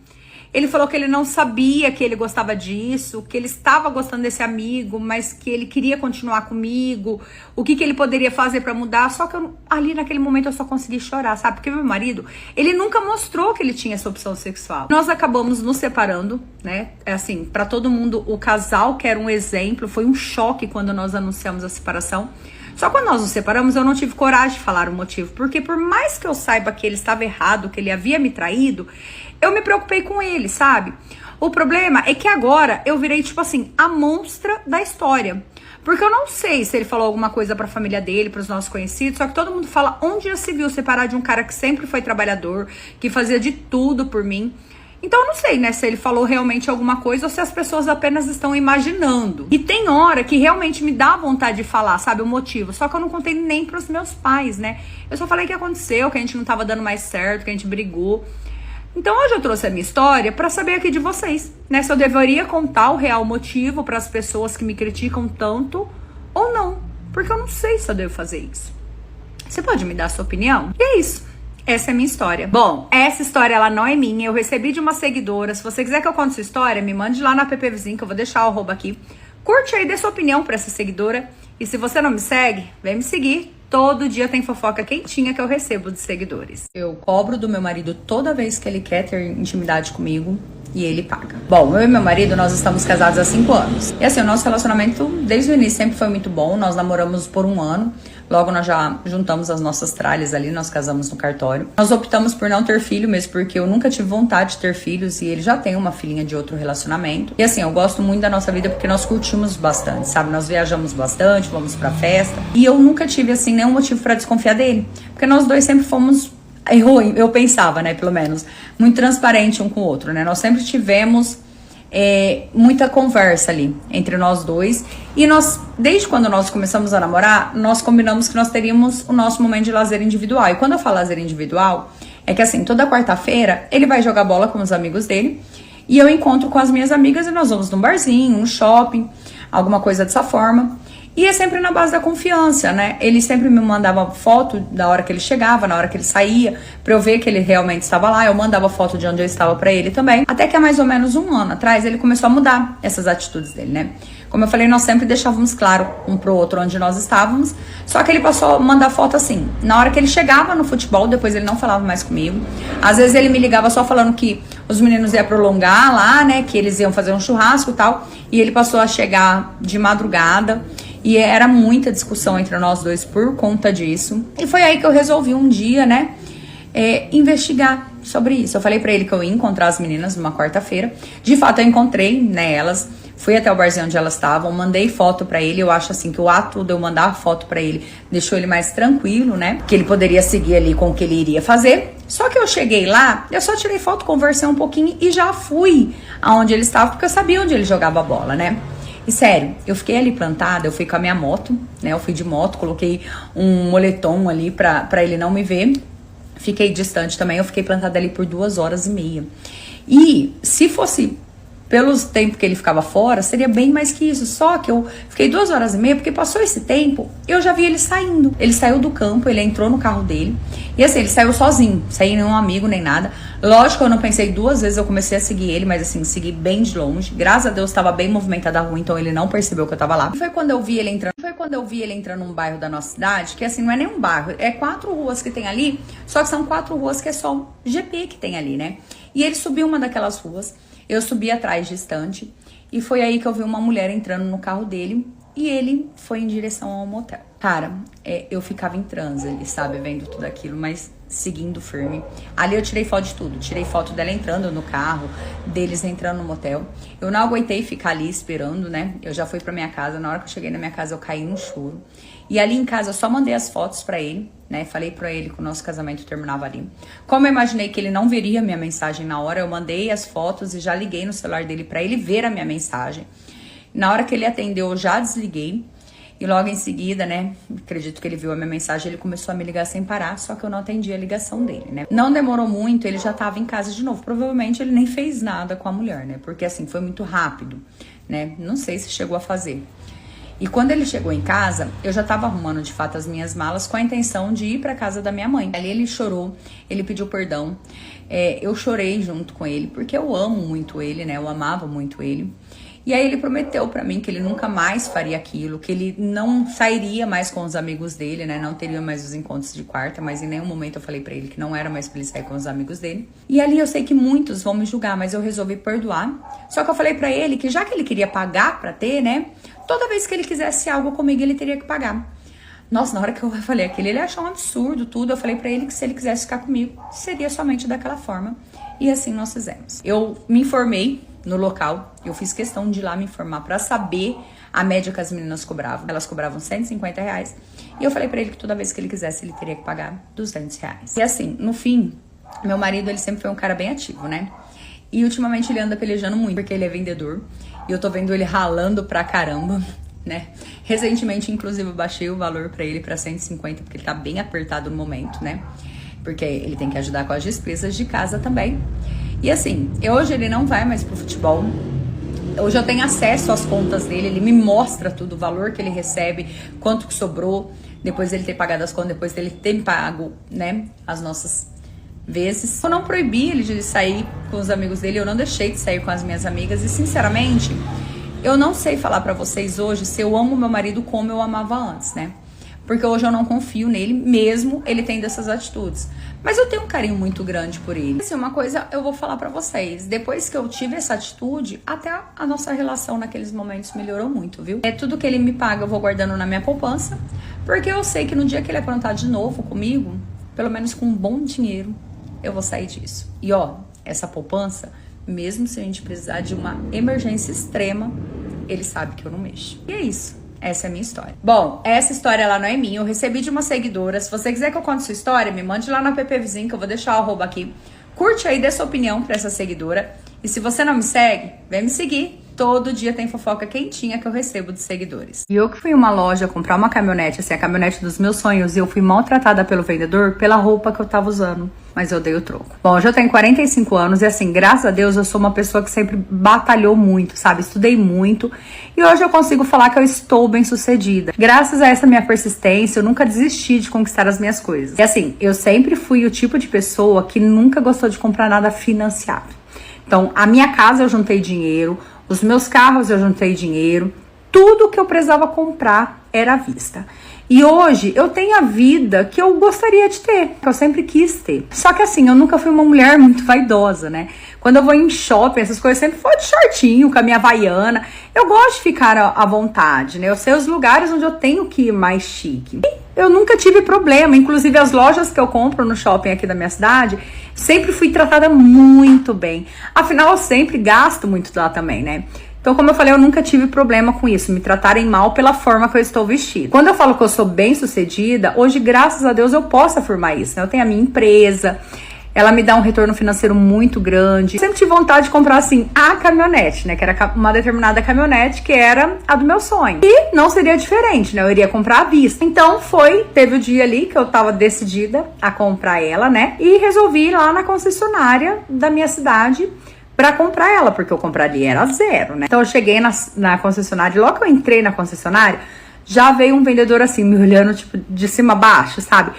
Ele falou que ele não sabia que ele gostava disso, que ele estava gostando desse amigo, mas que ele queria continuar comigo, o que ele poderia fazer pra mudar. Só que ali naquele momento eu só consegui chorar, sabe? Porque meu marido, ele nunca mostrou que ele tinha essa opção sexual. Nós acabamos nos separando, né? É assim, pra todo mundo, o casal que era um exemplo, foi um choque quando nós anunciamos a separação. Só quando nós nos separamos, eu não tive coragem de falar o motivo, porque por mais que eu saiba que ele estava errado, que ele havia me traído, eu me preocupei com ele, sabe? O problema é que agora eu virei, tipo assim, a monstra da história. Porque eu não sei se ele falou alguma coisa pra família dele, pros nossos conhecidos, só que todo mundo fala onde já se viu separar de um cara que sempre foi trabalhador, que fazia de tudo por mim. Então eu não sei, né, se ele falou realmente alguma coisa ou se as pessoas apenas estão imaginando. E tem hora que realmente me dá vontade de falar, sabe, o motivo. Só que eu não contei nem pros meus pais, né? Eu só falei que aconteceu, que a gente não tava dando mais certo, que a gente brigou. Então hoje eu trouxe a minha história pra saber aqui de vocês, né? Se eu deveria contar o real motivo pras pessoas que me criticam tanto ou não. Porque eu não sei se eu devo fazer isso. Você pode me dar a sua opinião? E é isso. Essa é a minha história. Bom, essa história ela não é minha, eu recebi de uma seguidora. Se você quiser que eu conte sua história, me mande lá na app Vizinho, que eu vou deixar o arroba aqui. Curte aí, dê sua opinião pra essa seguidora. E se você não me segue, vem me seguir. Todo dia tem fofoca quentinha que eu recebo de seguidores. Eu cobro do meu marido toda vez que ele quer ter intimidade comigo. E ele paga. Bom, eu e meu marido, nós estamos casados há 5 anos. E assim, o nosso relacionamento, desde o início, sempre foi muito bom. Nós namoramos por 1 ano. Logo, nós já juntamos as nossas tralhas ali, nós casamos no cartório. Nós optamos por não ter filho mesmo, porque eu nunca tive vontade de ter filhos. E ele já tem uma filhinha de outro relacionamento. E assim, eu gosto muito da nossa vida porque nós curtimos bastante, sabe? Nós viajamos bastante, vamos pra festa. E eu nunca tive, assim, nenhum motivo pra desconfiar dele. Porque nós dois sempre fomos... eu pensava, né, pelo menos, muito transparente um com o outro, né? Nós sempre tivemos muita conversa ali entre nós dois. E nós, desde quando nós começamos a namorar, nós combinamos que nós teríamos o nosso momento de lazer individual. E quando eu falo lazer individual, é que assim, toda quarta-feira ele vai jogar bola com os amigos dele e eu encontro com as minhas amigas e nós vamos num barzinho, num shopping, alguma coisa dessa forma. E é sempre na base da confiança, né? Ele sempre me mandava foto da hora que ele chegava, na hora que ele saía, pra eu ver que ele realmente estava lá. Eu mandava foto de onde eu estava pra ele também. Até que há mais ou menos 1 ano atrás, ele começou a mudar essas atitudes dele, né? Como eu falei, nós sempre deixávamos claro um pro outro onde nós estávamos. Só que ele passou a mandar foto assim. Na hora que ele chegava no futebol, depois ele não falava mais comigo. Às vezes ele me ligava só falando que os meninos iam prolongar lá, né? Que eles iam fazer um churrasco e tal. E ele passou a chegar de madrugada. E era muita discussão entre nós dois por conta disso. E foi aí que eu resolvi um dia, né, investigar sobre isso. Eu falei pra ele que eu ia encontrar as meninas numa quarta-feira. De fato, eu encontrei, né, elas. Fui até o barzinho onde elas estavam, mandei foto pra ele. Eu acho assim que o ato de eu mandar a foto pra ele deixou ele mais tranquilo, né? Que ele poderia seguir ali com o que ele iria fazer. Só que eu cheguei lá, eu só tirei foto, conversei um pouquinho e já fui aonde ele estava, porque eu sabia onde ele jogava bola, né? E sério, eu fiquei ali plantada, eu fui com a minha moto, né? Eu fui de moto, coloquei um moletom ali pra ele não me ver. Fiquei distante também, eu fiquei plantada ali por 2h30. E se fosse pelos tempos que ele ficava fora, seria bem mais que isso. Só que eu fiquei 2h30, porque passou esse tempo, eu já vi ele saindo. Ele saiu do campo, ele entrou no carro dele. E assim, ele saiu sozinho, sem nenhum amigo, nem nada. Lógico que eu não pensei 2 vezes, eu comecei a seguir ele, mas assim, segui bem de longe. Graças a Deus, estava bem movimentada a rua, então ele não percebeu que eu tava lá. E foi quando eu vi ele entrando num bairro da nossa cidade, que assim, não é nem um bairro, é 4 ruas que tem ali, só que são 4 ruas que é só o GP que tem ali, né? E ele subiu uma daquelas ruas, eu subi atrás distante, e foi aí que eu vi uma mulher entrando no carro dele e ele foi em direção ao motel. Cara, eu ficava em transe ali, sabe, vendo tudo aquilo, mas seguindo firme. Ali eu tirei foto de tudo. Tirei foto dela entrando no carro, deles entrando no motel. Eu não aguentei ficar ali esperando, né? Eu já fui pra minha casa. Na hora que eu cheguei na minha casa, eu caí no choro. E ali em casa, eu só mandei as fotos pra ele, né? Falei pra ele que o nosso casamento terminava ali. Como eu imaginei que ele não veria minha mensagem na hora, eu mandei as fotos e já liguei no celular dele pra ele ver a minha mensagem. Na hora que ele atendeu, eu já desliguei. E logo em seguida, né, acredito que ele viu a minha mensagem, ele começou a me ligar sem parar, só que eu não atendi a ligação dele, né. Não demorou muito, ele já tava em casa de novo. Provavelmente ele nem fez nada com a mulher, né, porque assim, foi muito rápido, né, não sei se chegou a fazer. E quando ele chegou em casa, eu já tava arrumando de fato as minhas malas com a intenção de ir pra casa da minha mãe. Ali ele chorou, ele pediu perdão, eu chorei junto com ele, porque eu amo muito ele, né, eu amava muito ele. E aí ele prometeu pra mim que ele nunca mais faria aquilo, que ele não sairia mais com os amigos dele, né? Não teria mais os encontros de quarta, mas em nenhum momento eu falei pra ele que não era mais pra ele sair com os amigos dele. E ali eu sei que muitos vão me julgar, mas eu resolvi perdoar. Só que eu falei pra ele que já que ele queria pagar pra ter, né? Toda vez que ele quisesse algo comigo, ele teria que pagar. Nossa, na hora que eu falei aquilo, ele achou um absurdo tudo. Eu falei pra ele que se ele quisesse ficar comigo, seria somente daquela forma. E assim nós fizemos. Eu me informei no local, eu fiz questão de ir lá me informar pra saber a média que as meninas cobravam. Elas cobravam R$150. E eu falei pra ele que toda vez que ele quisesse, ele teria que pagar R$200. E assim, no fim, meu marido, ele sempre foi um cara bem ativo, né? E ultimamente ele anda pelejando muito, porque ele é vendedor. E eu tô vendo ele ralando pra caramba, né? Recentemente, inclusive, eu baixei o valor pra ele pra 150, porque ele tá bem apertado no momento, né? Porque ele tem que ajudar com as despesas de casa também. E assim, hoje ele não vai mais pro futebol. Hoje eu tenho acesso às contas dele, ele me mostra tudo, o valor que ele recebe, quanto que sobrou, depois dele ter pagado as contas, depois dele ter pago, né, as nossas vezes. Eu não proibi ele de sair com os amigos dele, eu não deixei de sair com as minhas amigas e sinceramente, eu não sei falar pra vocês hoje se eu amo meu marido como eu amava antes, né? Porque hoje eu não confio nele, mesmo ele tendo essas atitudes. Mas eu tenho um carinho muito grande por ele. Assim, uma coisa eu vou falar pra vocês. Depois que eu tive essa atitude, até a nossa relação naqueles momentos melhorou muito, viu? Tudo que ele me paga eu vou guardando na minha poupança. Porque eu sei que no dia que ele aprontar de novo comigo, pelo menos com um bom dinheiro, eu vou sair disso. E ó, essa poupança, mesmo se a gente precisar de uma emergência extrema, ele sabe que eu não mexo. E é isso. Essa é a minha história. Bom, essa história ela não é minha, eu recebi de uma seguidora. Se você quiser que eu conte sua história, me mande lá na PP Vizinho, que eu vou deixar o arroba aqui. Curte aí, dê sua opinião pra essa seguidora. E se você não me segue, vem me seguir. Todo dia tem fofoca quentinha que eu recebo de seguidores. E eu que fui em uma loja comprar uma caminhonete, assim, a caminhonete dos meus sonhos, e eu fui maltratada pelo vendedor pela roupa que eu tava usando. Mas eu dei o troco. Bom, eu já tenho 45 anos e assim, graças a Deus, eu sou uma pessoa que sempre batalhou muito, sabe? Estudei muito. E hoje eu consigo falar que eu estou bem sucedida. Graças a essa minha persistência, eu nunca desisti de conquistar as minhas coisas. E assim, eu sempre fui o tipo de pessoa que nunca gostou de comprar nada financiado. Então, a minha casa eu juntei dinheiro, os meus carros eu juntei dinheiro, tudo que eu precisava comprar era à vista. E hoje eu tenho a vida que eu gostaria de ter, que eu sempre quis ter. Só que assim, eu nunca fui uma mulher muito vaidosa, né? Quando eu vou em shopping, essas coisas, sempre foi de shortinho, com a minha havaiana. Eu gosto de ficar à vontade, né? Eu sei os lugares onde eu tenho que ir mais chique. E eu nunca tive problema, inclusive as lojas que eu compro no shopping aqui da minha cidade, sempre fui tratada muito bem. Afinal, eu sempre gasto muito lá também, né? Então, como eu falei, eu nunca tive problema com isso, me tratarem mal pela forma que eu estou vestida. Quando eu falo que eu sou bem sucedida, hoje, graças a Deus, eu posso afirmar isso, né? Eu tenho a minha empresa, ela me dá um retorno financeiro muito grande. Eu sempre tive vontade de comprar, assim, a caminhonete, né? Que era uma determinada caminhonete que era a do meu sonho. E não seria diferente, né? Eu iria comprar à vista. Então, teve o dia ali que eu tava decidida a comprar ela, né? E resolvi ir lá na concessionária da minha cidade pra comprar ela, porque eu compraria era zero, né? Então eu cheguei na concessionária, e logo que eu entrei na concessionária, já veio um vendedor assim, me olhando tipo de cima a baixo, sabe?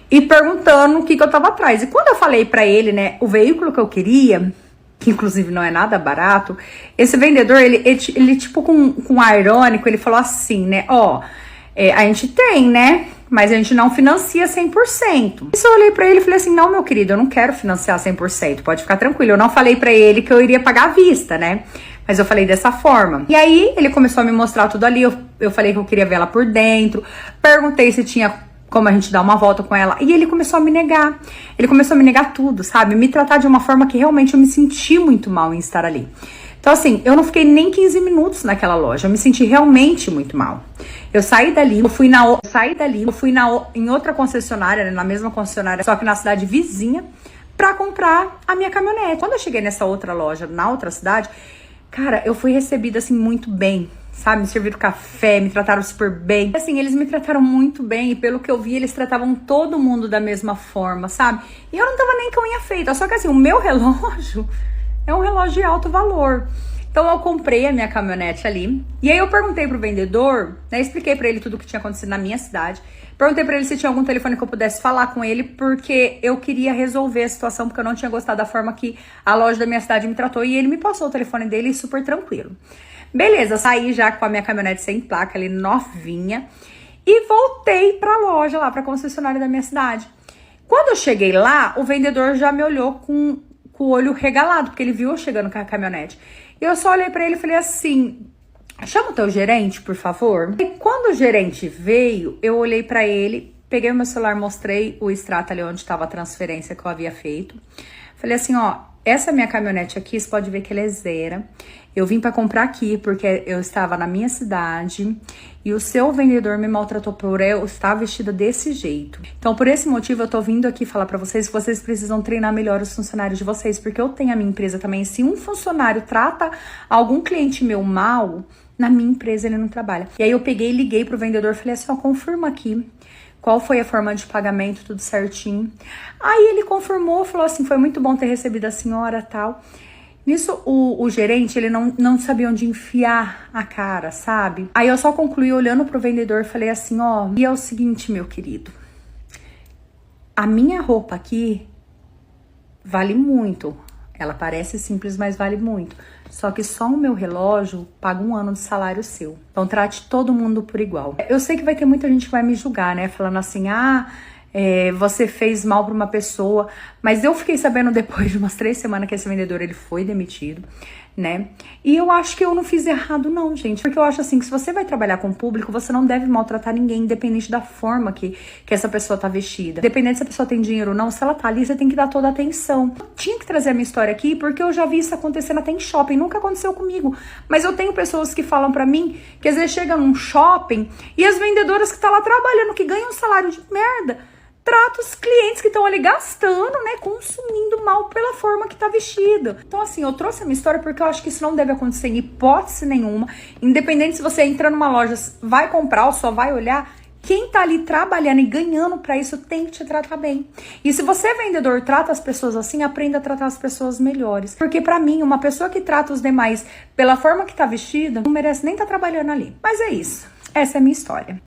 E perguntando o que eu tava atrás. E quando eu falei pra ele, né, o veículo que eu queria, que inclusive não é nada barato, esse vendedor, ele tipo com ar irônico, ele falou assim, né, ó, a gente tem, né, mas a gente não financia 100%. Isso eu olhei pra ele e falei assim, não, meu querido, eu não quero financiar 100%, pode ficar tranquilo. Eu não falei pra ele que eu iria pagar à vista, né? Mas eu falei dessa forma. E aí, ele começou a me mostrar tudo ali, eu falei que eu queria ver ela por dentro, perguntei se tinha como a gente dar uma volta com ela, e ele começou a me negar. Ele começou a me negar tudo, sabe? Me tratar de uma forma que realmente eu me senti muito mal em estar ali. Então, assim, eu não fiquei nem 15 minutos naquela loja, eu me senti realmente muito mal. Eu saí dali, em outra concessionária, né, na mesma concessionária, só que na cidade vizinha, pra comprar a minha caminhonete. Quando eu cheguei nessa outra loja, na outra cidade, cara, eu fui recebida, assim, muito bem, sabe? Me serviram café, me trataram super bem. Assim, eles me trataram muito bem e pelo que eu vi, eles tratavam todo mundo da mesma forma, sabe? E eu não tava nem com a unha feita, só que assim, o meu relógio é um relógio de alto valor. Então eu comprei a minha caminhonete ali, e aí eu perguntei pro vendedor, né, expliquei pra ele tudo o que tinha acontecido na minha cidade, perguntei pra ele se tinha algum telefone que eu pudesse falar com ele, porque eu queria resolver a situação, porque eu não tinha gostado da forma que a loja da minha cidade me tratou, e ele me passou o telefone dele super tranquilo. Beleza, saí já com a minha caminhonete sem placa ali, novinha, e voltei pra loja lá, pra concessionária da minha cidade. Quando eu cheguei lá, o vendedor já me olhou com o olho regalado, porque ele viu eu chegando com a caminhonete. E eu só olhei pra ele e falei assim, chama o teu gerente, por favor. E quando o gerente veio, eu olhei pra ele, peguei o meu celular, mostrei o extrato ali onde estava a transferência que eu havia feito. Falei assim, ó, essa minha caminhonete aqui, você pode ver que ela é zero. Eu vim pra comprar aqui porque eu estava na minha cidade e o seu vendedor me maltratou por eu estar vestida desse jeito. Então, por esse motivo, eu tô vindo aqui falar pra vocês que vocês precisam treinar melhor os funcionários de vocês, porque eu tenho a minha empresa também. Se um funcionário trata algum cliente meu mal, na minha empresa ele não trabalha. E aí eu peguei e liguei pro vendedor, falei assim, ó, confirma aqui qual foi a forma de pagamento, tudo certinho. Aí ele confirmou, falou assim, foi muito bom ter recebido a senhora, tal. Nisso, o gerente, ele não sabia onde enfiar a cara, sabe? Aí eu só concluí olhando pro vendedor e falei assim, ó, e é o seguinte, meu querido, a minha roupa aqui vale muito. Ela parece simples, mas vale muito. Só que só o meu relógio paga 1 ano de salário seu. Então trate todo mundo por igual. Eu sei que vai ter muita gente que vai me julgar, né? Falando assim, você fez mal pra uma pessoa. Mas eu fiquei sabendo depois de umas 3 semanas que esse vendedor, ele foi demitido, né? E eu acho que eu não fiz errado não, gente. Porque eu acho assim, que se você vai trabalhar com o público, você não deve maltratar ninguém, independente da forma que essa pessoa tá vestida. Independente se a pessoa tem dinheiro ou não, se ela tá ali, você tem que dar toda a atenção. Eu tinha que trazer a minha história aqui, porque eu já vi isso acontecendo até em shopping. Nunca aconteceu comigo. Mas eu tenho pessoas que falam pra mim, que às vezes chegam num shopping, e as vendedoras que tá lá trabalhando, que ganham um salário de merda, trata os clientes que estão ali gastando, né, consumindo mal pela forma que tá vestido. Então, assim, eu trouxe a minha história porque eu acho que isso não deve acontecer em hipótese nenhuma. Independente se você entra numa loja, vai comprar ou só vai olhar, quem tá ali trabalhando e ganhando pra isso tem que te tratar bem. E se você é vendedor, trata as pessoas assim, aprenda a tratar as pessoas melhores. Porque pra mim, uma pessoa que trata os demais pela forma que tá vestida, não merece nem tá trabalhando ali. Mas é isso. Essa é a minha história.